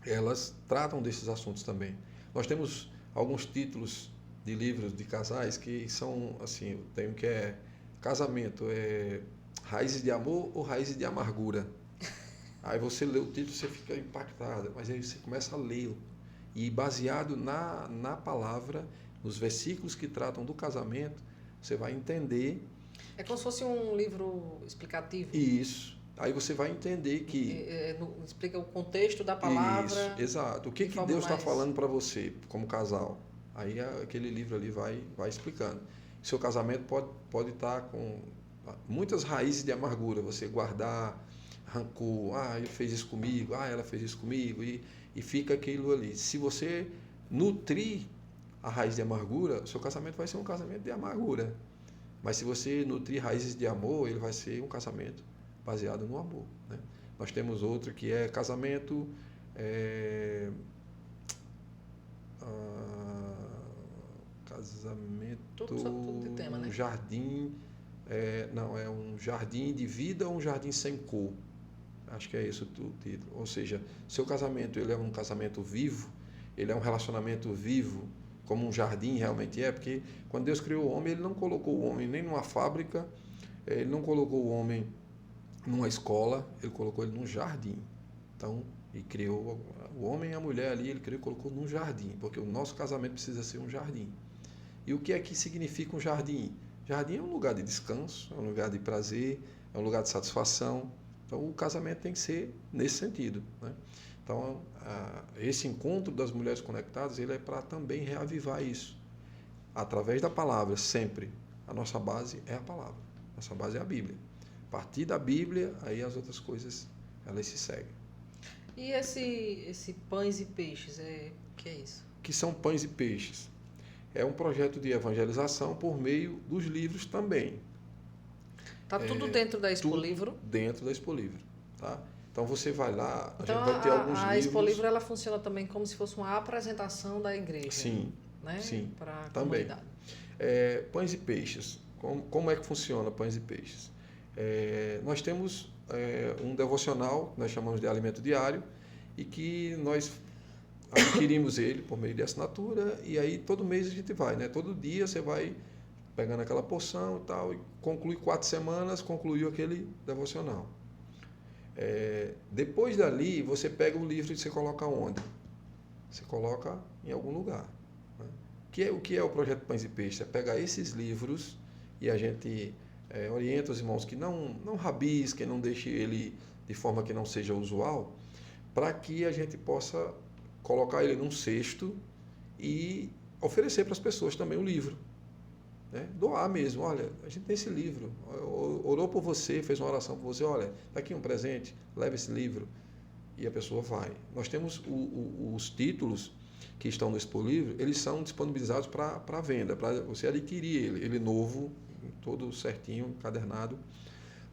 elas tratam desses assuntos também. Nós temos alguns títulos de livros de casais que são, assim, eu tenho que casamento, raízes de amor ou raízes de amargura. Aí você lê o título, você fica impactado, mas aí você começa a ler. E baseado na palavra, nos versículos que tratam do casamento, você vai entender. É como se fosse um livro explicativo. Isso. Aí você vai entender que... explica o contexto da palavra. Isso, exato. O que Deus está falando para você, como casal. Aí aquele livro ali vai explicando. Seu casamento pode estar com muitas raízes de amargura. Você guardar rancor. Ele fez isso comigo. Ela fez isso comigo. E fica aquilo ali. Se você nutrir a raiz de amargura, seu casamento vai ser um casamento de amargura. Mas se você nutrir raízes de amor, ele vai ser um casamento baseado no amor. Né? Nós temos outro que é casamento... casamento... Tudo de tema, né? Jardim... não, é um jardim de vida ou um jardim sem cor. Acho que é esse o título. Ou seja, seu casamento ele é um casamento vivo, ele é um relacionamento vivo, como um jardim realmente é, porque quando Deus criou o homem, ele não colocou o homem nem numa fábrica, ele não colocou o homem numa escola, ele colocou ele num jardim. Então, ele criou o homem e a mulher ali, ele criou e colocou num jardim, porque o nosso casamento precisa ser um jardim. E o que é que significa um jardim? Jardim é um lugar de descanso, é um lugar de prazer, é um lugar de satisfação. Então, o casamento tem que ser nesse sentido, né? Então, esse encontro das mulheres conectadas, ele é para também reavivar isso. Através da palavra, sempre. A nossa base é a palavra. Nossa base é a Bíblia. A partir da Bíblia, aí as outras coisas, elas se seguem. E esse pães e peixes, o que é isso? Que são pães e peixes. É um projeto de evangelização por meio dos livros também. Está tudo dentro da Expo Livro? Dentro da Expo Livro, tá? Então você vai lá, então, a gente vai ter alguns livros. A Expo Livro ela funciona também como se fosse uma apresentação da igreja. Sim, né? sim. Para a também. comunidade. Pães e peixes. Como é que funciona pães e peixes? Nós temos um devocional, nós chamamos de alimento diário, e que nós adquirimos ele por meio de assinatura, e aí todo mês a gente vai, né? Todo dia você vai pegando aquela porção e tal, e conclui 4 semanas, concluiu aquele devocional. Depois dali, você pega o livro e você coloca onde? você coloca em algum lugar. Né? O que é o projeto Pães e Peixes? É pegar esses livros e a gente orienta os irmãos que não rabisquem, não deixe ele de forma que não seja usual, para que a gente possa colocar ele num cesto e oferecer para as pessoas também o livro. Né? Doar mesmo, olha, a gente tem esse livro, orou por você, fez uma oração por você, olha, está aqui um presente, leve esse livro, e a pessoa vai. Nós temos os títulos que estão no Expo Livro, eles são disponibilizados para venda, para você adquirir ele novo, todo certinho, encadernado,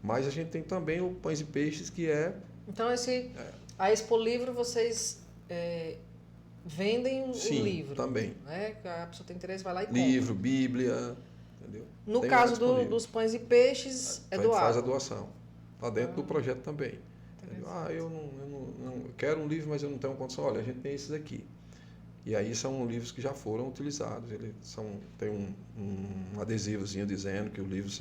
mas a gente tem também o Pães e Peixes, que é... Então, a Expo Livro, vocês vendem o Sim, livro. Também. Né? A pessoa tem interesse, vai lá e compra. Livro, Bíblia, entendeu? No Tem caso dos Pães e Peixes, é doado. Faz a doação. Está dentro do projeto também. Eu não quero um livro, mas eu não tenho condição. Olha, a gente tem esses aqui. E aí são livros que já foram utilizados. Tem um adesivozinho dizendo que os livros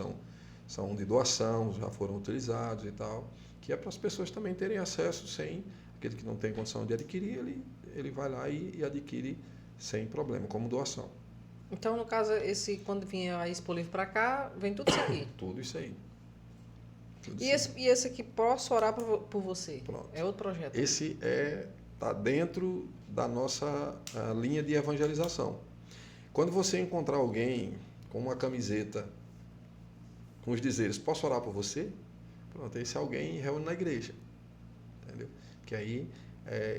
são de doação, já foram utilizados e tal. Que é para as pessoas também terem acesso sem... Aquele que não tem condição de adquirir, ele vai lá e adquire sem problema, como doação. Então, no caso, quando vier a Expo Livro para cá, vem tudo isso aqui? Tudo isso aí. E esse aqui, Posso Orar por Você? Pronto. É outro projeto? Esse está dentro da nossa linha de evangelização. Quando você encontrar alguém com uma camiseta com os dizeres, posso orar por você? Pronto, esse alguém reúne na igreja. Entendeu? Que aí,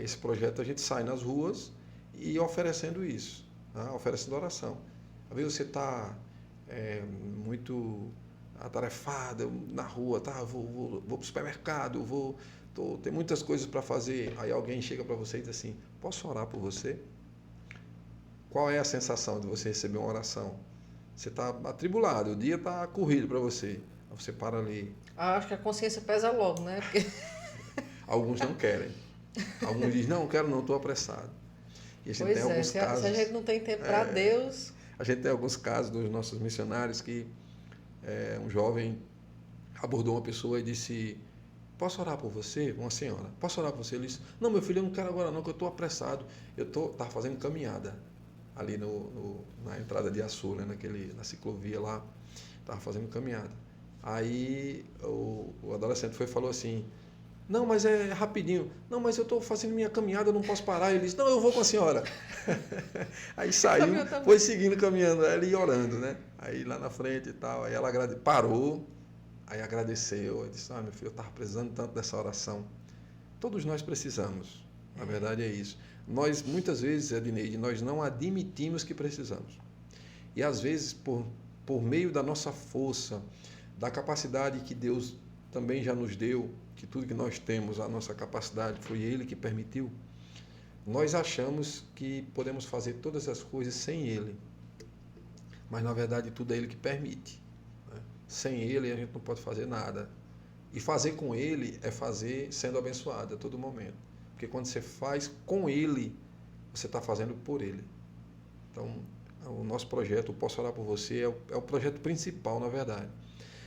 esse projeto a gente sai nas ruas e oferecendo isso, tá? Oferecendo oração. Às vezes você está muito atarefado na rua, tá? Vou para o supermercado, tem muitas coisas para fazer. Aí alguém chega para você e diz assim, posso orar por você? Qual é a sensação de você receber uma oração? Você está atribulado, o dia está corrido para você. Aí você para ali. Acho que a consciência pesa logo, né? Porque... Alguns não querem. Alguns dizem, não quero não, estou apressado. E a gente tem alguns casos... Se a gente não tem tempo para Deus... A gente tem alguns casos dos nossos missionários que um jovem abordou uma pessoa e disse, posso orar por você? Uma senhora, posso orar por você? Ele disse, não, meu filho, eu não quero agora não, que eu estou apressado. Eu estava fazendo caminhada ali na entrada de Açu, né, na ciclovia lá, estava fazendo caminhada. Aí o adolescente foi e falou assim, não, mas é rapidinho. Não, mas eu estou fazendo minha caminhada, eu não posso parar. Ele disse, não, eu vou com a senhora. Aí saiu, foi seguindo caminhando, ela ia orando, né? Aí lá na frente e tal, aí ela parou, aí agradeceu, aí disse, meu filho, eu estava precisando tanto dessa oração. Todos nós precisamos, na verdade é isso. Nós, muitas vezes, Edneide, nós não admitimos que precisamos. E às vezes, por meio da nossa força, da capacidade que Deus também já nos deu, que tudo que nós temos, a nossa capacidade, foi Ele que permitiu, nós achamos que podemos fazer todas as coisas sem Ele. Mas, na verdade, tudo é Ele que permite. Né? Sem Ele, a gente não pode fazer nada. E fazer com Ele é fazer sendo abençoado a todo momento. Porque quando você faz com Ele, você está fazendo por Ele. Então, o nosso projeto, o Posso Orar por Você, é o projeto principal, na verdade.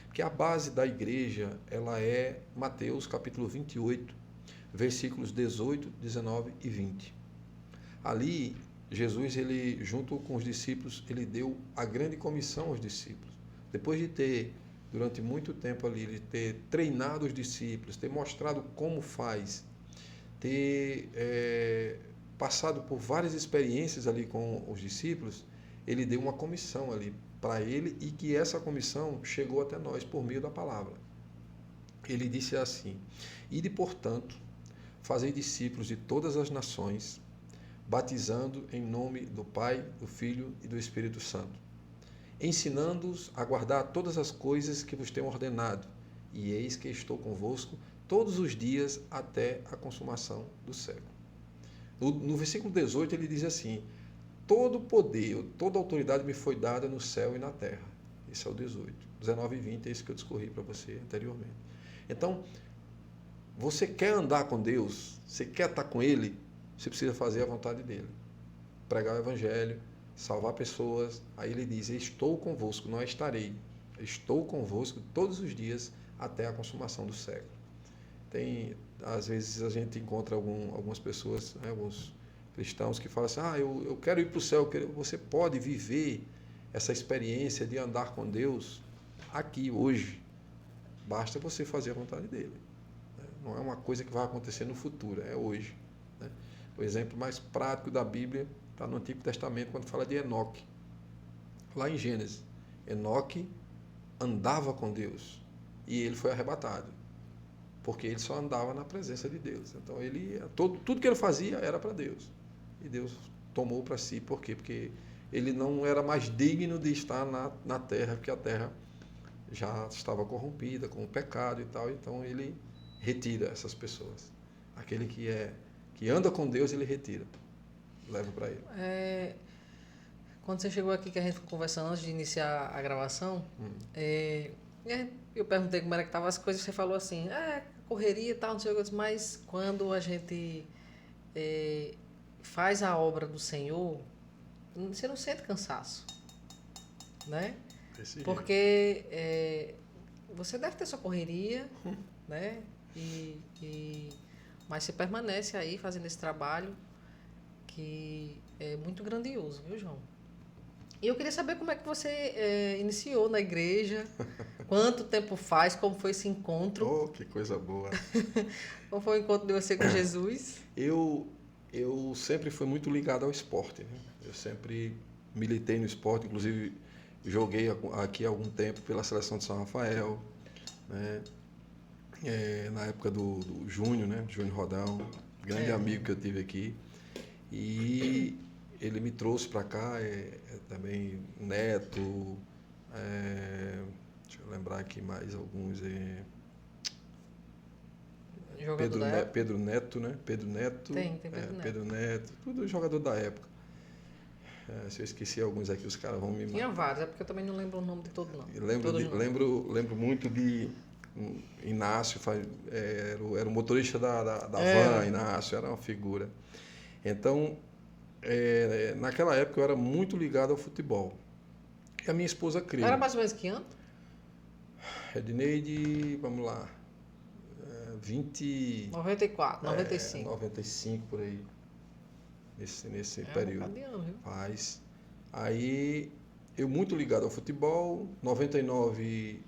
Porque a base da igreja, ela é Mateus capítulo 28, versículos 18, 19 e 20. Ali, Jesus, ele, junto com os discípulos, ele deu a grande comissão aos discípulos. Depois de ter, durante muito tempo ali, ele ter treinado os discípulos, ter mostrado como faz, ter passado por várias experiências ali com os discípulos, ele deu uma comissão ali para ele e que essa comissão chegou até nós por meio da palavra. Ele disse assim, ide, portanto, fazei discípulos de todas as nações, batizando em nome do Pai, do Filho e do Espírito Santo, ensinando-os a guardar todas as coisas que vos tenho ordenado, e eis que estou convosco todos os dias até a consumação do século. No versículo 18 ele diz assim, todo poder, toda autoridade me foi dada no céu e na terra. Esse é o 18. 19 e 20 é isso que eu discorri para você anteriormente. Então, você quer andar com Deus, você quer estar com Ele, você precisa fazer a vontade dEle. Pregar o Evangelho, salvar pessoas. Aí ele diz, estou convosco, não estarei. Estou convosco todos os dias até a consumação do século. Às vezes a gente encontra algumas pessoas, né, alguns cristãos que falam assim, eu quero ir para o céu. Você pode viver essa experiência de andar com Deus aqui, hoje. Basta você fazer a vontade dele. Não é uma coisa que vai acontecer no futuro, é hoje. Né? O exemplo mais prático da Bíblia está no Antigo Testamento, quando fala de Enoque. Lá em Gênesis, Enoque andava com Deus e ele foi arrebatado, porque ele só andava na presença de Deus. Então, tudo que ele fazia era para Deus. E Deus tomou para si. Por quê? Porque ele não era mais digno de estar na terra, porque a terra já estava corrompida com o pecado e tal. Então, ele retira essas pessoas. Aquele que anda com Deus, ele retira. Leva para ele. Quando você chegou aqui, que a gente ficou conversando antes de iniciar a gravação, eu perguntei como era que estavam as coisas, você falou assim, correria e tal, não sei o que, mas quando a gente faz a obra do Senhor, você não sente cansaço, né? Porque você deve ter sua correria, né? Mas você permanece aí fazendo esse trabalho que é muito grandioso, viu, João? E eu queria saber como é que você iniciou na igreja, quanto tempo faz, como foi esse encontro. Oh, que coisa boa! Como foi o encontro de você com Jesus? Eu sempre fui muito ligado ao esporte, né? Eu sempre militei no esporte, inclusive joguei aqui há algum tempo pela seleção de São Rafael, né? Na época do Júnior, né? Júnior Rodão, grande amigo que eu tive aqui. E ele me trouxe para cá, também Neto, deixa eu lembrar aqui mais alguns. Pedro Neto, né? Pedro Neto. Tem Pedro Neto. Pedro Neto, tudo jogador da época. Se eu esqueci alguns aqui, os caras vão me matar. Tinha vários, porque eu também não lembro o nome de todo, não. Lembro muito de Inácio, era o motorista da van, Inácio, era uma figura. Então, naquela época eu era muito ligado ao futebol. E a minha esposa creu. Era mais ou menos que ano? Edneide, vamos lá, 94, 95. 95, por aí, nesse período. Um ano, viu? Faz. Aí, eu muito ligado ao futebol, 99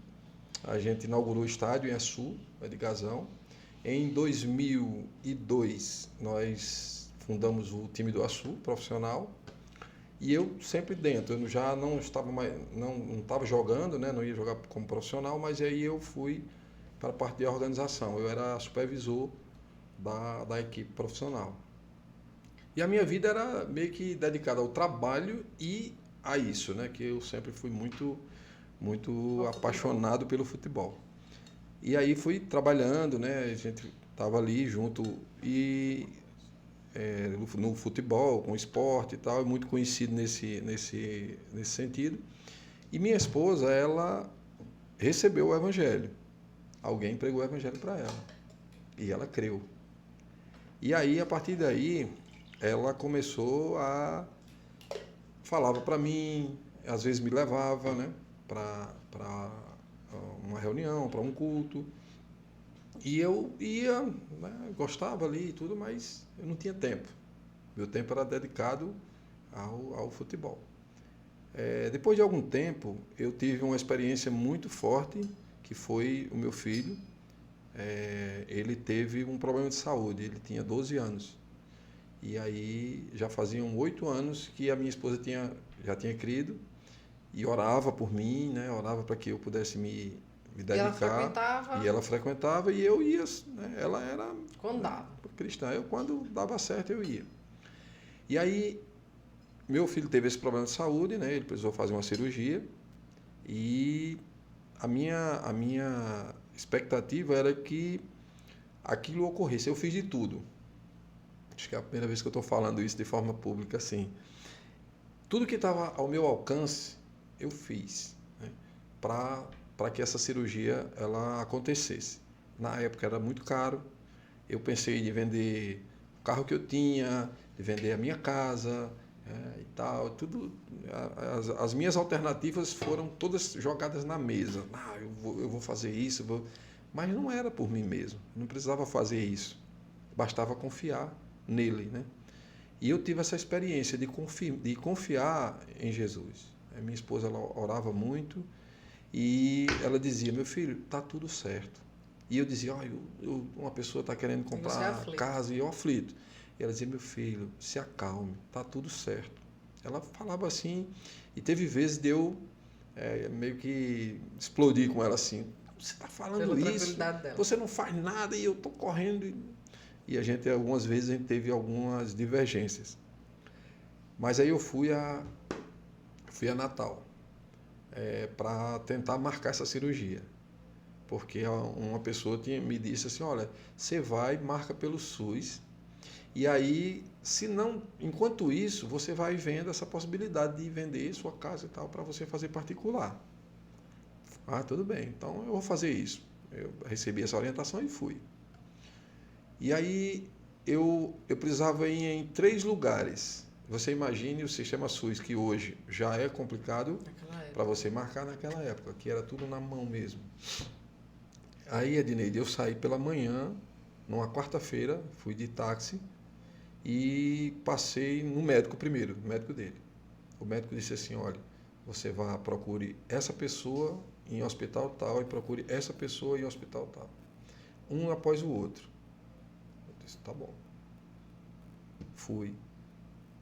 a gente inaugurou o estádio em Açu, de Gazão. Em 2002, nós fundamos o time do Açu, profissional, e eu sempre dentro. Eu já não estava mais, não estava jogando, né? Não ia jogar como profissional, mas aí eu fui para a parte de organização. Eu era supervisor da equipe profissional. E a minha vida era meio que dedicada ao trabalho e a isso, né? Que eu sempre fui muito apaixonado pelo futebol. E aí fui trabalhando, né? A gente estava ali junto e no futebol, com esporte e tal, muito conhecido nesse sentido. E minha esposa, ela recebeu o evangelho. Alguém pregou o evangelho para ela. E ela creu. E aí, a partir daí, ela começou falava para mim, às vezes me levava, né, para uma reunião, para um culto. E eu ia, né, gostava ali e tudo, mas eu não tinha tempo. Meu tempo era dedicado ao futebol. Depois de algum tempo, eu tive uma experiência muito forte, que foi o meu filho. Ele teve um problema de saúde, ele tinha 12 anos. E aí já faziam 8 anos que a minha esposa já tinha crido e orava por mim, né? Orava para que eu pudesse me dedicar. E ela frequentava e eu ia, né? Ela era quando dava. Cristã. Quando dava certo, eu ia. E aí, meu filho teve esse problema de saúde, né? Ele precisou fazer uma cirurgia e a minha expectativa era que aquilo ocorresse. Eu fiz de tudo. Acho que é a primeira vez que eu estou falando isso de forma pública, assim. Tudo que estava ao meu alcance, eu fiz, né, para que essa cirurgia ela acontecesse. Na época era muito caro. Eu pensei em vender o carro que eu tinha, de vender a minha casa, e tal. Tudo, as minhas alternativas foram todas jogadas na mesa. Eu vou fazer isso, mas não era por mim mesmo. Não precisava fazer isso. Bastava confiar nele, né? E eu tive essa experiência de confiar em Jesus. A minha esposa, ela orava muito e ela dizia, meu filho, tá tudo certo. E eu dizia, uma pessoa está querendo comprar casa e eu aflito. E ela dizia, meu filho, se acalme, tá tudo certo. Ela falava assim, e teve vezes de eu meio que explodir com ela assim, você está falando isso, você não faz nada e eu estou correndo. E algumas vezes, a gente teve algumas divergências. Mas aí eu fui a Natal para tentar marcar essa cirurgia. Porque uma pessoa me disse assim, olha, você vai, marca pelo SUS, e aí, se não, enquanto isso, você vai vendo essa possibilidade de vender sua casa e tal, para você fazer particular. Ah, tudo bem, então eu vou fazer isso. Eu recebi essa orientação e fui. E aí, eu precisava ir em 3 lugares. Você imagine o sistema SUS, que hoje já é complicado para você marcar naquela época, que era tudo na mão mesmo. Aí, Edneide, eu saí pela manhã, numa quarta-feira, fui de táxi e passei no médico primeiro, no médico dele. O médico disse assim, olha, você vai, procure essa pessoa em hospital tal e procure essa pessoa em hospital tal. Um após o outro. Eu disse, tá bom. Fui.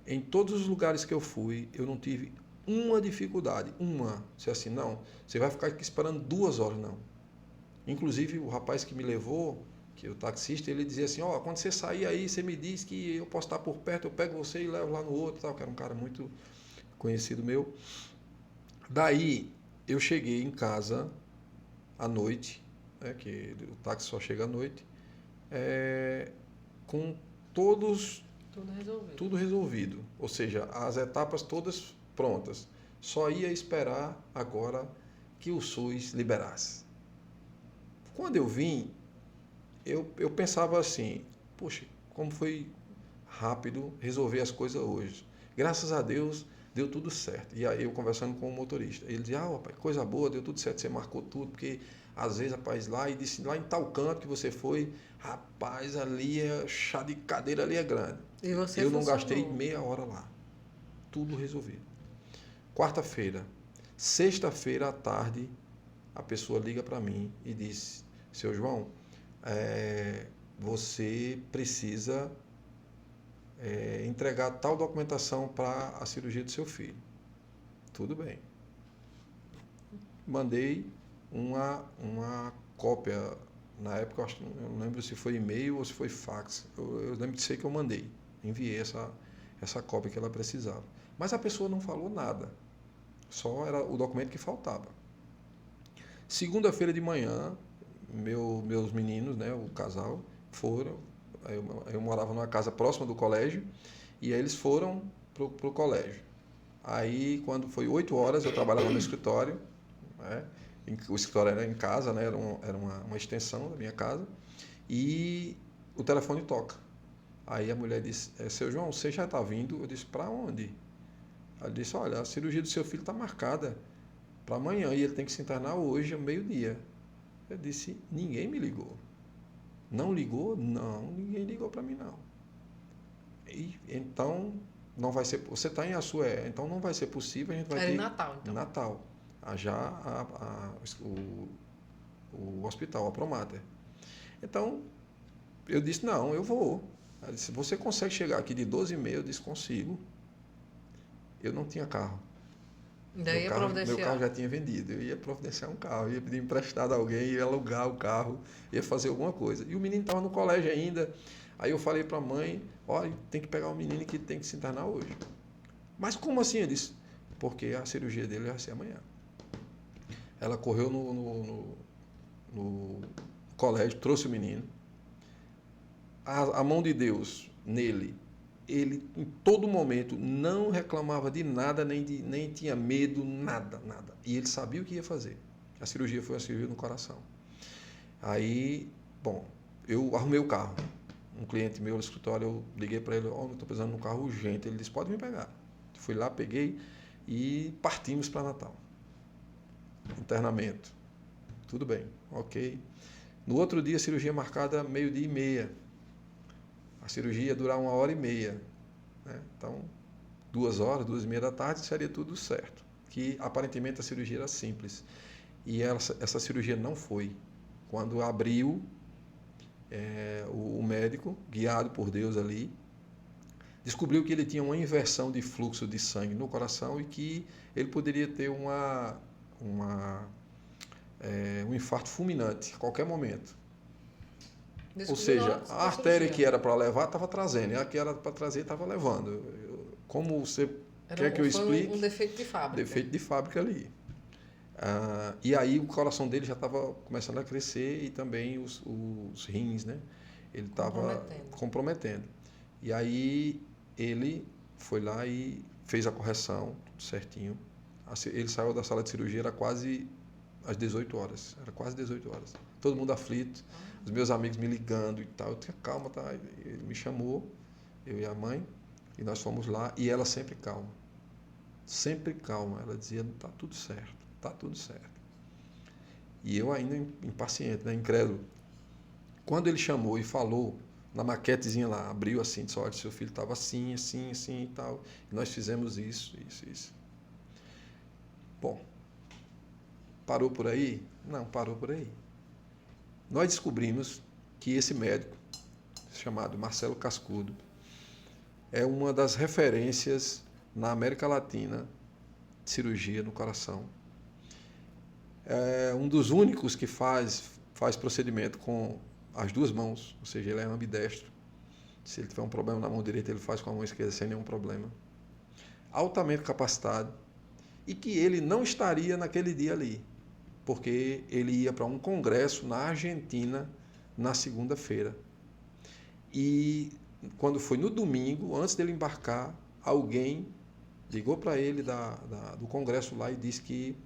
Em todos os lugares que eu fui, eu não tive uma dificuldade, uma. Se assim, não, você vai ficar aqui esperando 2 horas, não. Inclusive, o rapaz que me levou, que é o taxista, ele dizia assim, ó, quando você sair aí, você me diz que eu posso estar por perto, eu pego você e levo lá no outro, tal, que era um cara muito conhecido meu. Daí, eu cheguei em casa à noite, que o táxi só chega à noite, com tudo resolvido. Ou seja, as etapas todas prontas. Só ia esperar agora que o SUS liberasse. Quando eu vim, eu pensava assim, poxa, como foi rápido resolver as coisas hoje. Graças a Deus, deu tudo certo. E aí eu conversando com o motorista, ele dizia, rapaz, coisa boa, deu tudo certo, você marcou tudo, porque às vezes, rapaz, lá em tal canto que você foi, rapaz, ali chá de cadeira ali é grande. E você eu não gastei meia hora lá. Tudo resolvido. Quarta-feira. Sexta-feira à tarde, a pessoa liga para mim e diz, seu João, você precisa entregar tal documentação para a cirurgia do seu filho. Tudo bem. Mandei uma cópia, na época eu não lembro se foi e-mail ou se foi fax. Eu lembro de ser que eu mandei, enviei essa cópia que ela precisava. Mas a pessoa não falou nada, só era o documento que faltava. Segunda-feira de manhã, meus meninos, né, o casal, foram. Eu morava numa casa próxima do colégio e aí eles foram pro colégio. Aí, quando foi 8 horas, eu trabalhava no escritório, né, o escritório era em casa, né, era uma extensão da minha casa, e o telefone toca. Aí a mulher disse, seu João, você já está vindo? Eu disse, para onde? Ela disse, olha, a cirurgia do seu filho está marcada para amanhã e ele tem que se internar hoje, ao meio-dia. Eu disse, ninguém me ligou. Não ligou? Não, ninguém ligou para mim, não. E, então, não vai ser... Você está em Assué, então não vai ser possível, a gente vai ter... Era em Natal, então. Natal. O hospital, a Promater. Então, eu disse, não, eu vou. Ela disse, você consegue chegar aqui de 12h30? Eu disse, consigo. Eu não tinha carro. Meu carro já tinha vendido. Eu ia providenciar um carro, ia pedir emprestado a alguém, ia alugar o carro, ia fazer alguma coisa. E o menino estava no colégio ainda. Aí eu falei para a mãe, olha, tem que pegar o menino que tem que se internar hoje. Mas como assim? Eu disse, porque a cirurgia dele vai ser amanhã. Ela correu no colégio, trouxe o menino. A mão de Deus nele, ele em todo momento não reclamava de nada, nem tinha medo, nada. E ele sabia o que ia fazer. A cirurgia foi uma cirurgia no coração. Aí, bom, eu arrumei o carro. Um cliente meu no escritório, eu liguei para ele, eu estou precisando de um carro urgente. Ele disse, pode me pegar. Fui lá, peguei e partimos para Natal. Internamento. Tudo bem, ok. No outro dia, cirurgia marcada 12h30. A cirurgia ia durar 1h30. né? Então, 2 horas, 2h30 da tarde, seria tudo certo. Que aparentemente a cirurgia era simples. E essa cirurgia não foi. Quando abriu, o médico, guiado por Deus ali, descobriu que ele tinha uma inversão de fluxo de sangue no coração e que ele poderia ter um infarto fulminante a qualquer momento. Ou seja, a artéria que era para levar estava trazendo, e a que era para trazer estava levando. Como você quer que eu explique? Um defeito de fábrica. Defeito de fábrica ali. E aí o coração dele já estava começando a crescer e também os rins, né? Ele estava comprometendo. E aí ele foi lá e fez a correção, tudo certinho. Ele saiu da sala de cirurgia, era quase às 18 horas. Era quase 18 horas. Todo mundo aflito, os meus amigos me ligando e tal. Eu tinha calma, tá? Ele me chamou, eu e a mãe, e nós fomos lá. E ela sempre calma. Sempre calma. Ela dizia, tá tudo certo, tá tudo certo. E eu ainda impaciente, né? Incrédulo. Quando ele chamou e falou, na maquetezinha lá, abriu assim, disse, olha, seu filho estava assim, assim, assim e tal. E nós fizemos isso. Bom, parou por aí? Não, parou por aí. Nós descobrimos que esse médico, chamado Marcelo Cascudo, é uma das referências na América Latina de cirurgia no coração. É um dos únicos que faz procedimento com as duas mãos, ou seja, ele é ambidestro. Se ele tiver um problema na mão direita, ele faz com a mão esquerda sem nenhum problema. Altamente capacitado. E que ele não estaria naquele dia ali, porque ele ia para um congresso na Argentina na segunda-feira. E quando foi no domingo, antes dele embarcar, alguém ligou para ele do congresso lá e disse que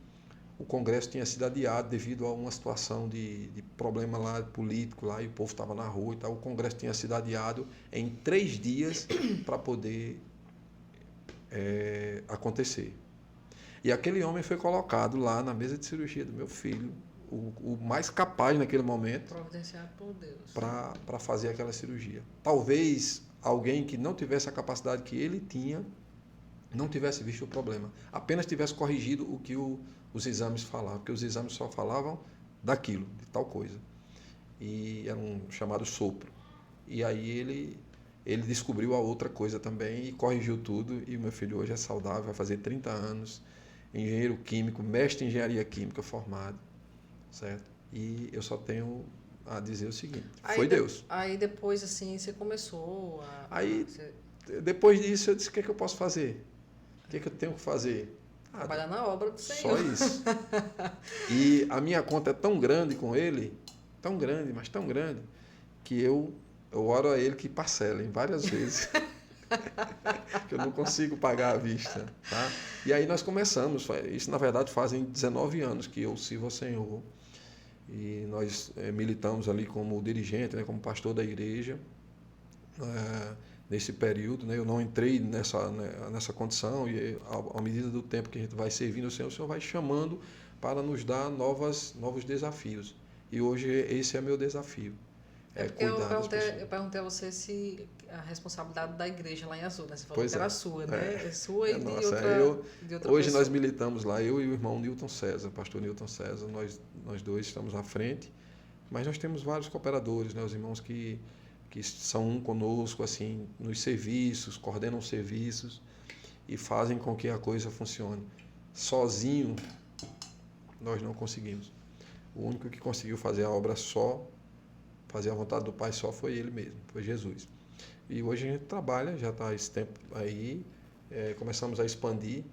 o congresso tinha sido adiado devido a uma situação de problema lá político lá, e o povo estava na rua e tal. O congresso tinha sido adiado em 3 dias para poder acontecer. E aquele homem foi colocado lá na mesa de cirurgia do meu filho, o mais capaz naquele momento, providenciado por Deus, para fazer aquela cirurgia. Talvez alguém que não tivesse a capacidade que ele tinha, não tivesse visto o problema, apenas tivesse corrigido o que os exames falavam, porque os exames só falavam daquilo, de tal coisa. E era um chamado sopro. E aí ele descobriu a outra coisa também e corrigiu tudo, e o meu filho hoje é saudável, vai fazer 30 anos, engenheiro químico, mestre em engenharia química formado, certo? E eu só tenho a dizer o seguinte, foi Deus. Aí depois, assim, você começou depois disso eu disse, o que é que eu posso fazer? O que é que eu tenho que fazer? Trabalhar na obra do Senhor. Só isso. E a minha conta é tão grande com ele, tão grande, mas tão grande, que eu oro a ele que parcelem várias vezes. Que eu não consigo pagar à vista. Tá? E aí nós começamos, isso na verdade fazem 19 anos que eu sirvo ao Senhor. E nós militamos ali como dirigente, né, como pastor da igreja. Nesse período, né, eu não entrei nessa condição, e à medida do tempo que a gente vai servindo o Senhor vai chamando para nos dar novos desafios. E hoje esse é meu desafio. Eu perguntei a você se a responsabilidade da igreja lá em Azul, né? Você falou que era sua, né? É sua e de outra hoje pessoa. Nós militamos lá, eu e o irmão Newton César, pastor Newton César, nós dois estamos à frente, mas nós temos vários cooperadores, né? Os irmãos que são conosco, assim, nos serviços, coordenam serviços e fazem com que a coisa funcione. Sozinho, nós não conseguimos. O único que conseguiu fazer a obra fazer a vontade do Pai só foi Ele mesmo, foi Jesus. E hoje a gente trabalha, já está esse tempo aí, começamos a expandir.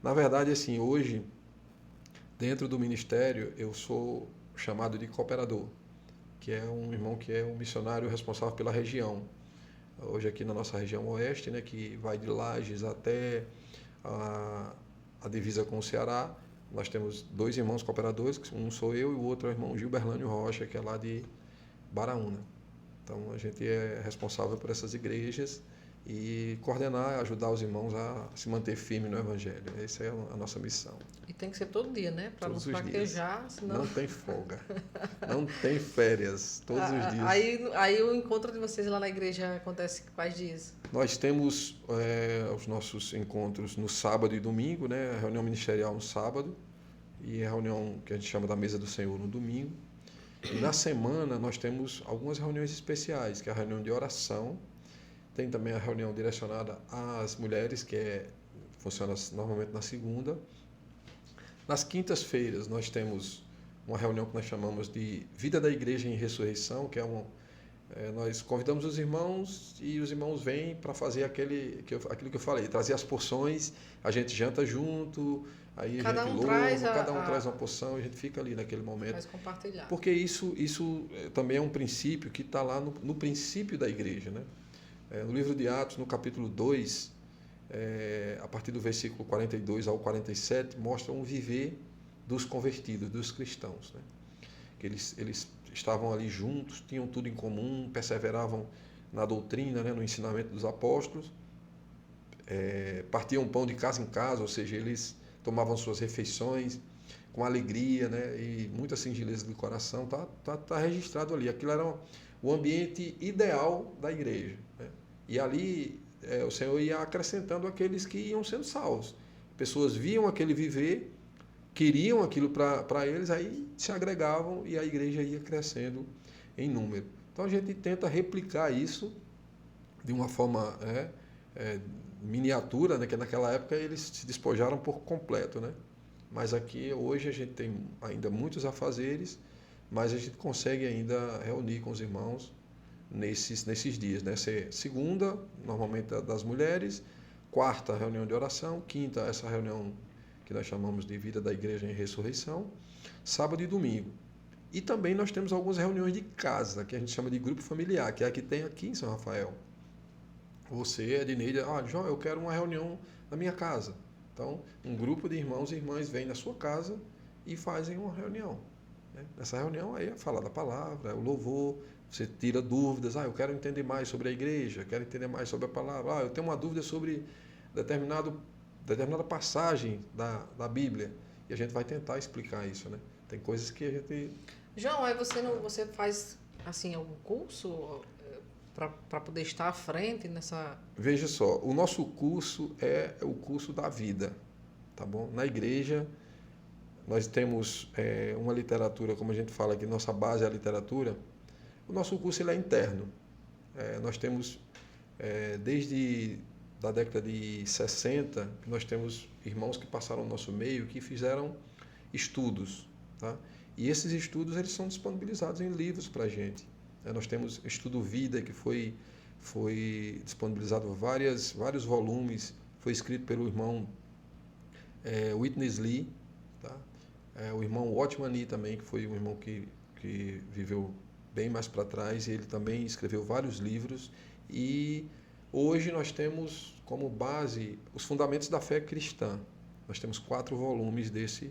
Na verdade, assim, hoje, dentro do ministério, eu sou chamado de cooperador, que é um irmão que é um missionário responsável pela região. Hoje aqui na nossa região oeste, né, que vai de Lages até a divisa com o Ceará, nós temos 2 irmãos cooperadores, um sou eu e o outro é o irmão Gilberlânio Rocha, que é lá de Baraúna. Então a gente é responsável por essas igrejas e coordenar, ajudar os irmãos a se manter firme no Evangelho. Essa é a nossa missão. E tem que ser todo dia, né? Para não fraquejar, senão... Não tem folga. Não tem férias. Todos os dias. Aí o encontro de vocês lá na igreja acontece quais dias? Nós temos os nossos encontros no sábado e domingo, né? A reunião ministerial no sábado e a reunião que a gente chama da Mesa do Senhor no domingo. E na semana nós temos algumas reuniões especiais, que é a reunião de oração. Tem também a reunião direcionada às mulheres, que funciona normalmente na segunda. Nas quintas-feiras nós temos uma reunião que nós chamamos de Vida da Igreja em Ressurreição, que nós convidamos os irmãos e os irmãos vêm para fazer aquilo que eu falei, trazer as porções, a gente janta junto, aí cada a gente cada um traz uma porção, a gente fica ali naquele momento. Faz compartilhar. Porque isso também é um princípio que está lá no princípio da igreja, né? No livro de Atos, no capítulo 2, a partir do versículo 42 ao 47, mostra um viver dos convertidos, dos cristãos, né? Que eles estavam ali juntos, tinham tudo em comum, perseveravam na doutrina, né, no ensinamento dos apóstolos, partiam pão de casa em casa, ou seja, eles tomavam suas refeições com alegria, né, e muita singeleza de coração, tá registrado ali. Aquilo era o ambiente ideal da igreja, né? E ali o Senhor ia acrescentando aqueles que iam sendo salvos. Pessoas viam aquele viver, queriam aquilo para eles, aí se agregavam e a igreja ia crescendo em número. Então a gente tenta replicar isso de uma forma miniatura, né, que naquela época eles se despojaram por completo, né? Mas aqui hoje a gente tem ainda muitos afazeres, mas a gente consegue ainda reunir com os irmãos nesses dias, né? Segunda, normalmente das mulheres, quarta, reunião de oração, quinta, essa reunião que nós chamamos de Vida da Igreja em Ressurreição, sábado e domingo. E também nós temos algumas reuniões de casa, que a gente chama de grupo familiar, que é a que tem aqui em São Rafael. Você, Edneide, João, eu quero uma reunião na minha casa. Então, um grupo de irmãos e irmãs vem na sua casa e fazem uma reunião, né? Nessa reunião aí é falar da palavra, é o louvor, você tira dúvidas, eu quero entender mais sobre a igreja, quero entender mais sobre a palavra, eu tenho uma dúvida sobre determinada passagem da Bíblia, e a gente vai tentar explicar isso, né? Tem coisas que a gente... João, aí você faz assim algum curso para poder estar à frente nessa... Veja só, o nosso curso é o curso da vida, tá bom? Na igreja, nós temos uma literatura, como a gente fala aqui, nossa base é a literatura. O nosso curso ele é interno. Nós temos, desde da década de 60, nós temos irmãos que passaram no nosso meio, que fizeram estudos, tá? E esses estudos eles são disponibilizados em livros para a gente. Nós temos Estudo Vida, que foi disponibilizado vários volumes, foi escrito pelo irmão Witness Lee, tá? O irmão Watchman Nee também, que foi um irmão que viveu bem mais para trás, e ele também escreveu vários livros. E hoje nós temos como base os Fundamentos da Fé Cristã. Nós temos 4 volumes desses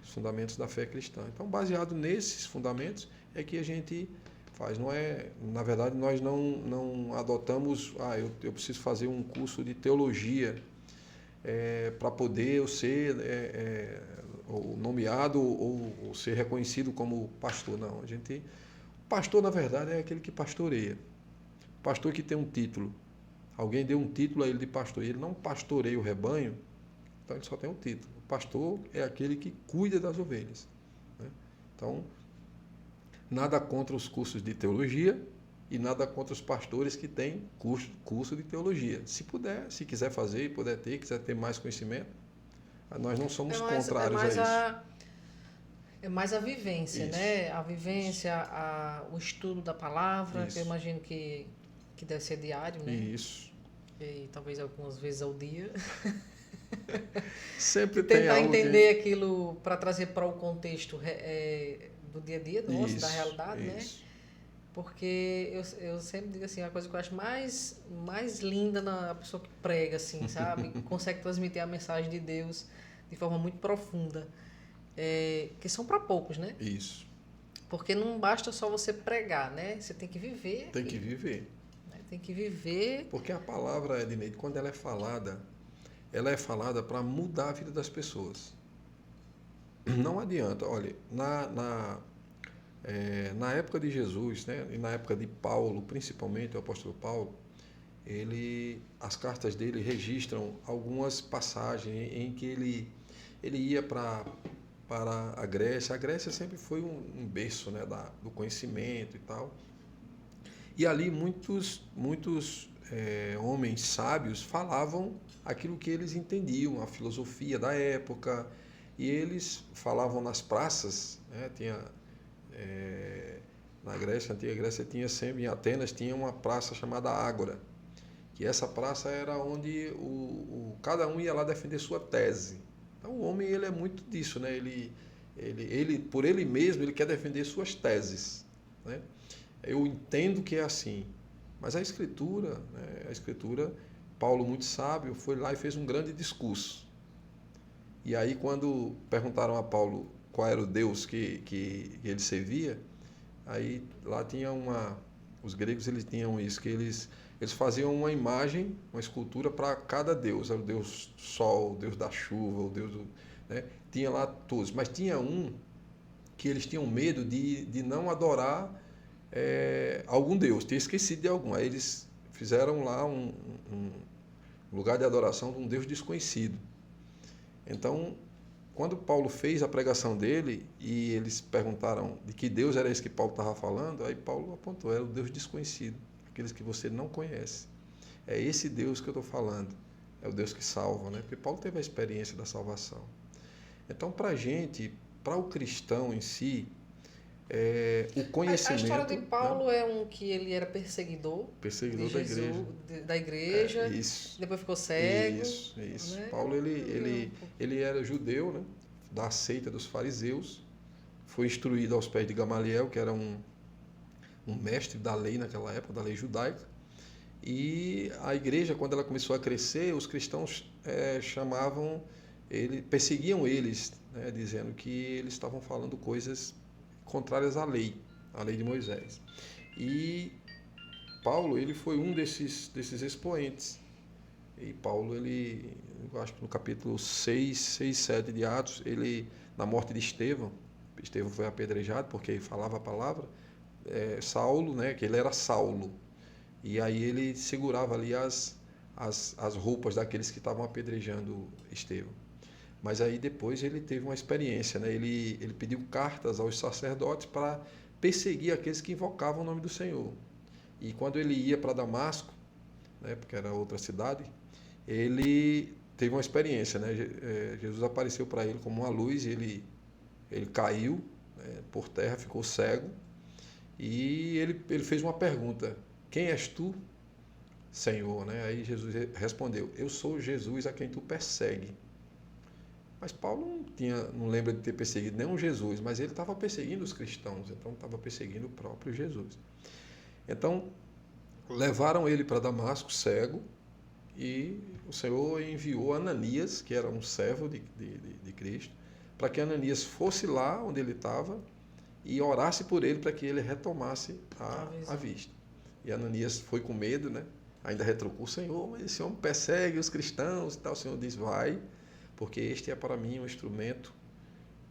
Fundamentos da Fé Cristã. Então, baseado nesses fundamentos é que a gente faz. Não é, na verdade, nós não adotamos, eu preciso fazer um curso de teologia para poder eu ser nomeado ou ser reconhecido como pastor. Não, pastor, na verdade, é aquele que pastoreia. Pastor que tem um título. Alguém deu um título a ele de pastor e ele não pastoreia o rebanho, então ele só tem um título. O pastor é aquele que cuida das ovelhas, né? Então, nada contra os cursos de teologia e nada contra os pastores que têm curso de teologia. Se quiser fazer, quiser ter mais conhecimento, nós não somos contrários a isso. É mais a vivência, isso, né? A vivência, o estudo da palavra, que eu imagino que deve ser diário, né? Isso. E talvez algumas vezes ao dia. Sempre tem tentar entender aquilo para trazer para o contexto do dia a dia nosso, da realidade, né? Porque eu sempre digo assim, a coisa que eu acho mais linda na pessoa que prega, assim, sabe? Consegue transmitir a mensagem de Deus de forma muito profunda. Que são para poucos, né? Isso. Porque não basta só você pregar, né? Você tem que viver. Tem que viver. Tem que viver. Porque a palavra, Edneide, quando ela é falada para mudar a vida das pessoas. Não adianta, olha, na época de Jesus, né, e na época de Paulo, principalmente o apóstolo Paulo, as cartas dele registram algumas passagens em que ele ia para a Grécia. A Grécia sempre foi um berço, né, do conhecimento e tal. E ali muitos homens sábios falavam aquilo que eles entendiam, a filosofia da época, e eles falavam nas praças, né, na Grécia, na antiga Grécia, tinha sempre, em Atenas, tinha uma praça chamada Ágora, que essa praça era onde cada um ia lá defender sua tese. Então o homem, ele é muito disso, né? Ele por ele mesmo, ele quer defender suas teses, né? Eu entendo que é assim, mas a Escritura, né? Paulo, muito sábio, foi lá e fez um grande discurso. E aí, quando perguntaram a Paulo qual era o Deus que ele servia, aí lá tinha os gregos, eles tinham isso, que eles faziam uma imagem, uma escultura para cada deus. Era o deus sol, o deus da chuva, o deus do, né? Tinha lá todos, mas tinha um que eles tinham medo de não adorar algum deus, ter esquecido de algum. Aí eles fizeram lá um lugar de adoração de um deus desconhecido. Então, quando Paulo fez a pregação dele e eles perguntaram de que Deus era esse que Paulo estava falando, aí Paulo apontou, era o Deus desconhecido, aqueles que você não conhece. É esse Deus que eu estou falando, é o Deus que salva, né? Porque Paulo teve a experiência da salvação. Então, para a gente, para o cristão em si, o conhecimento... A história de Paulo, né? É um que ele era perseguidor da igreja. Da igreja, isso. Depois ficou cego. Isso. Né? Paulo, ele era judeu, né? Da seita dos fariseus, foi instruído aos pés de Gamaliel, que era um mestre da lei naquela época, da lei judaica. E a igreja, quando ela começou a crescer, os cristãos perseguiam eles, né? Dizendo que eles estavam falando coisas contrárias à lei de Moisés. E Paulo, ele foi um desses expoentes. E Paulo, eu acho que no capítulo 6, 7 de Atos, na morte de Estevão foi apedrejado porque falava a palavra, Saulo, né, que ele era Saulo. E aí ele segurava ali as roupas daqueles que estavam apedrejando Estevão. Mas aí depois ele teve uma experiência, né? Ele pediu cartas aos sacerdotes para perseguir aqueles que invocavam o nome do Senhor. E quando ele ia para Damasco, né, porque era outra cidade, ele teve uma experiência, né? Jesus apareceu para ele como uma luz, e ele caiu, né, por terra, ficou cego, e ele fez uma pergunta: quem és tu, Senhor? Né? Aí Jesus respondeu: eu sou Jesus a quem tu persegue. Mas Paulo não lembra de ter perseguido nenhum Jesus, mas ele estava perseguindo os cristãos, então estava perseguindo o próprio Jesus. Então, levaram ele para Damasco, cego, e o Senhor enviou Ananias, que era um servo de Cristo, para que Ananias fosse lá onde ele estava e orasse por ele para que ele retomasse a vista. E Ananias foi com medo, né? Ainda retrucou: Senhor, mas esse homem persegue os cristãos e tal. O Senhor diz: vai, porque este é para mim um instrumento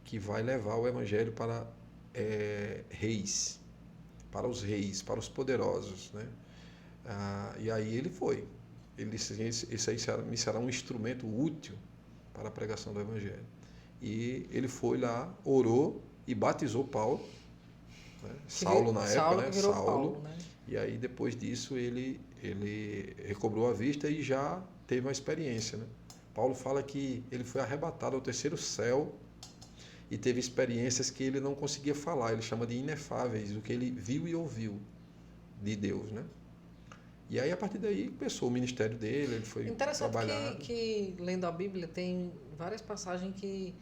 que vai levar o evangelho para reis, para os poderosos, né? E aí ele foi. Ele disse: esse aí me será um instrumento útil para a pregação do evangelho. E ele foi lá, orou e batizou Paulo, né? Saulo na época, né? Saulo, né? E aí depois disso ele recobrou a vista e já teve uma experiência, né? Paulo fala que ele foi arrebatado ao terceiro céu e teve experiências que ele não conseguia falar. Ele chama de inefáveis, o que ele viu e ouviu de Deus, né? E aí, a partir daí, começou o ministério dele, ele foi trabalhar. Interessante que, lendo a Bíblia, tem várias passagens que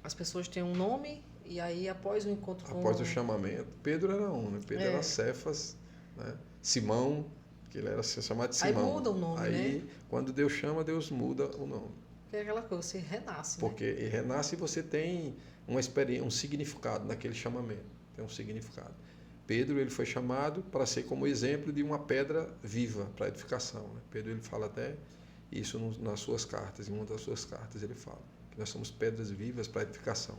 as pessoas têm um nome, e aí, após o encontro com... Após o chamamento, Pedro era um, né? Pedro era Cefas, né? Simão, que ele era chamado de Simão. Aí muda o nome, aí, né? Quando Deus chama, Deus muda o nome. Que é aquela coisa, você renasce, porque renasce e você tem uma experiência, um significado naquele chamamento. Tem um significado. Pedro ele foi chamado para ser como exemplo de uma pedra viva para edificação. Né? Pedro ele fala até isso nas suas cartas, em uma das suas cartas ele fala que nós somos pedras vivas para edificação.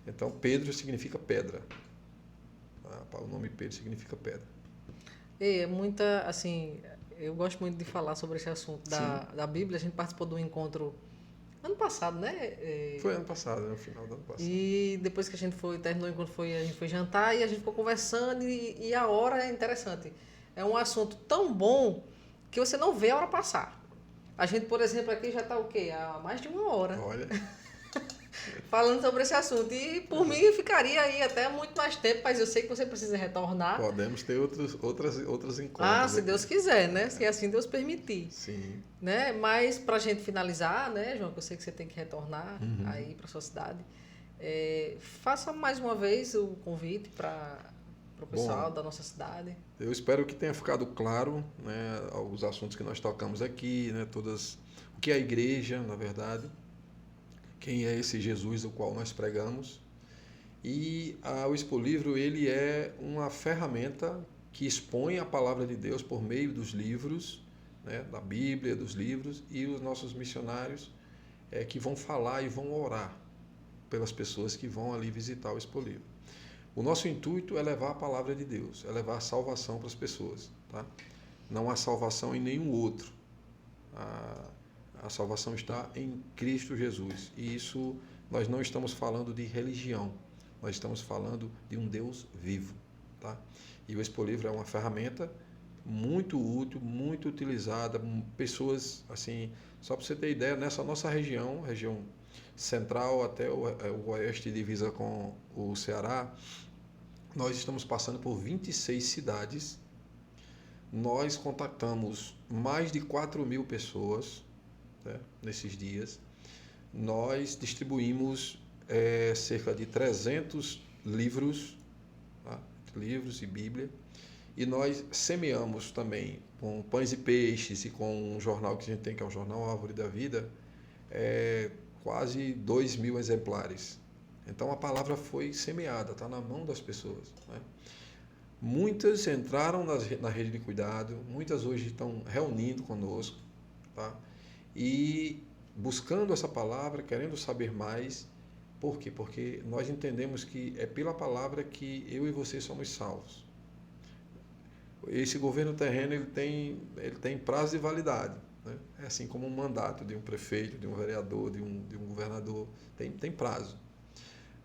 Então Pedro significa pedra. O nome Pedro significa pedra. É muita, assim, eu gosto muito de falar sobre esse assunto da Bíblia. A gente participou de um encontro ano passado, né? Foi ano passado, no final do ano passado. E depois que a gente terminou o encontro, a gente foi jantar e a gente ficou conversando e a hora é interessante. É um assunto tão bom que você não vê a hora passar. A gente, por exemplo, aqui já está o quê? Há mais de uma hora. Olha. Falando sobre esse assunto. E por mim ficaria aí até muito mais tempo, mas eu sei que você precisa retornar. Podemos ter outros encontros. Ah, se Deus quiser, né? Se assim Deus permitir. Sim. Né? Mas para a gente finalizar, né, João, que eu sei que você tem que retornar aí para sua cidade, faça mais uma vez o convite para o pessoal da nossa cidade. Eu espero que tenha ficado claro, né, os assuntos que nós tocamos aqui, né, o que é a igreja, na verdade, quem é esse Jesus do qual nós pregamos. E o Expolivro, ele é uma ferramenta que expõe a palavra de Deus por meio dos livros, né, da Bíblia, dos livros, e os nossos missionários que vão falar e vão orar pelas pessoas que vão ali visitar o Expolivro. O nosso intuito é levar a palavra de Deus, é levar a salvação para as pessoas. Tá? Não há salvação em nenhum outro. A salvação está em Cristo Jesus. E isso, nós não estamos falando de religião, nós estamos falando de um Deus vivo. Tá? E o Expolivro é uma ferramenta muito útil, muito utilizada, pessoas, assim, só para você ter ideia, nessa nossa região central até o oeste, divisa com o Ceará, nós estamos passando por 26 cidades, nós contactamos mais de 4.000 pessoas, né, nesses dias, nós distribuímos cerca de 300 livros, tá, livros e Bíblia, e nós semeamos também com Pães e Peixes e com um jornal que a gente tem, que é o Jornal Árvore da Vida, quase 2.000 exemplares. Então a palavra foi semeada, está na mão das pessoas. Né? Muitas entraram na rede de cuidado, muitas hoje estão reunindo conosco, tá? E buscando essa palavra, querendo saber mais. Por quê? Porque nós entendemos que é pela palavra que eu e você somos salvos. Esse governo terreno ele tem prazo de validade, né? É assim como um mandato de um prefeito, de um vereador, de um governador, tem prazo.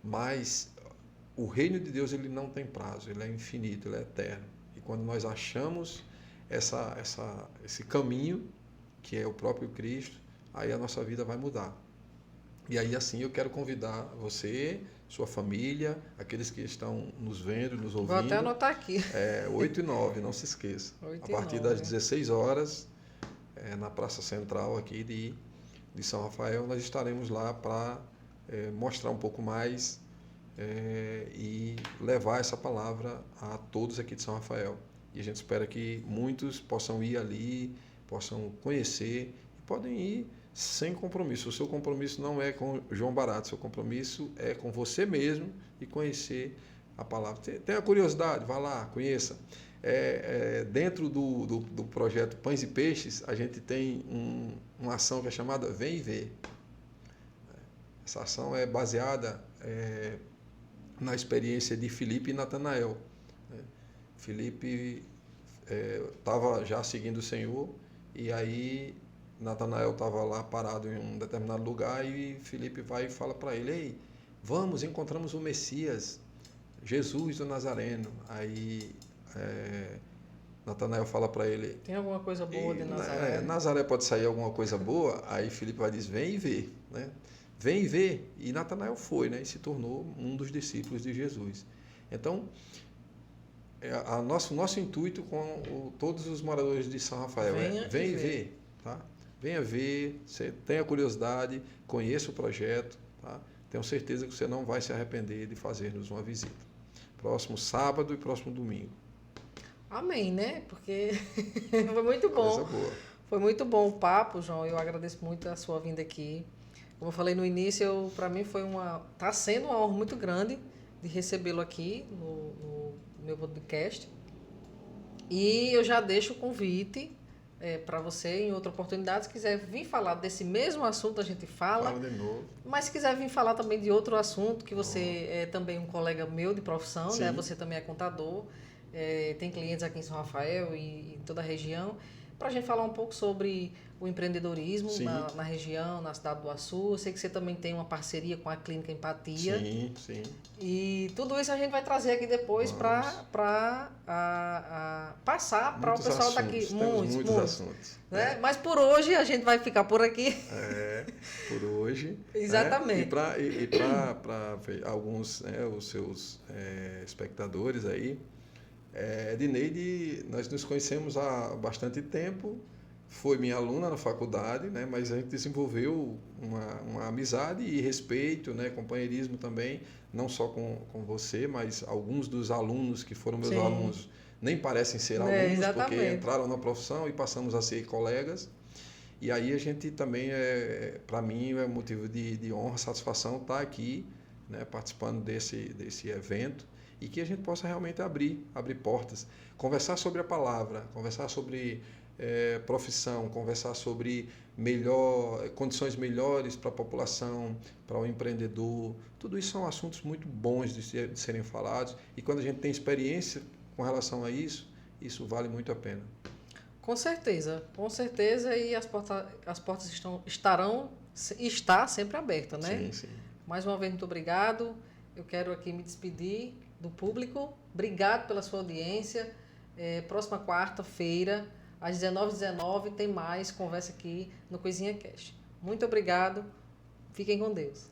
Mas o reino de Deus ele não tem prazo, ele é infinito, ele é eterno. E quando nós achamos esse caminho, que é o próprio Cristo, aí a nossa vida vai mudar. E aí assim eu quero convidar você, sua família, aqueles que estão nos vendo, nos ouvindo. Vou até anotar aqui. 8 e 9, não se esqueça. A partir das 16 horas, na Praça Central aqui de São Rafael, nós estaremos lá para mostrar um pouco mais e levar essa palavra a todos aqui de São Rafael. E a gente espera que muitos possam ir ali, possam conhecer, e podem ir sem compromisso. O seu compromisso não é com João Barato, o seu compromisso é com você mesmo e conhecer a palavra. Tenha curiosidade, vá lá, conheça. Dentro do projeto Pães e Peixes, a gente tem uma ação que é chamada Vem e Vê. Essa ação é baseada na experiência de Filipe e Natanael. Filipe estava já seguindo o Senhor, e aí Natanael estava lá parado em um determinado lugar, e Filipe vai e fala para ele: ei, vamos, encontramos o Messias, Jesus do Nazareno. Aí Natanael fala para ele: tem alguma coisa boa de Nazaré? Nazaré pode sair alguma coisa boa? Aí Filipe vai dizer: vem e vê, né? Vem e vê. E Natanael foi, né? E se tornou um dos discípulos de Jesus. Então, nosso intuito com todos os moradores de São Rafael vem e vê, tá? Venha ver, você tenha curiosidade, conheça o projeto, tá? Tenho certeza que você não vai se arrepender de fazer-nos uma visita. Próximo sábado e próximo domingo. Amém, né? Porque foi muito bom. Coisa boa. Foi muito bom o papo, João. Eu agradeço muito a sua vinda aqui. Como eu falei no início, para mim está sendo uma honra muito grande de recebê-lo aqui no meu podcast. E eu já deixo o convite para você, em outra oportunidade, se quiser vir falar desse mesmo assunto, a gente fala. Fala de novo. Mas se quiser vir falar também de outro assunto, que você é também um colega meu de profissão, né? Você também é contador, tem clientes aqui em São Rafael e em toda a região, para a gente falar um pouco sobre o empreendedorismo na região, na cidade do Açu. Eu sei que você também tem uma parceria com a Clínica Empatia. Sim, sim. E tudo isso a gente vai trazer aqui depois para passar para o pessoal daqui. Muitos assuntos. Né? Mas por hoje a gente vai ficar por aqui. Por hoje. Exatamente. E para alguns, os seus espectadores aí, Edneide, nós nos conhecemos há bastante tempo. Foi minha aluna na faculdade, né? Mas a gente desenvolveu uma amizade e respeito, né? Companheirismo também, não só com você, mas alguns dos alunos que foram meus alunos nem parecem ser alunos, porque entraram na profissão e passamos a ser colegas. E aí a gente também, para mim, é motivo de honra, satisfação estar aqui, né? Participando desse evento e que a gente possa realmente abrir portas, conversar sobre a palavra, conversar sobre profissão, conversar sobre condições melhores para a população, para o empreendedor. Tudo isso são assuntos muito bons de serem falados e quando a gente tem experiência com relação a isso vale muito a pena. Com certeza, e as portas está sempre abertas, né? Sim, sim. Mais uma vez, muito obrigado. Eu quero aqui me despedir do público. Obrigado pela sua audiência. Próxima quarta-feira, às 19h19, tem mais conversa aqui no Coisinha Cast. Muito obrigado. Fiquem com Deus.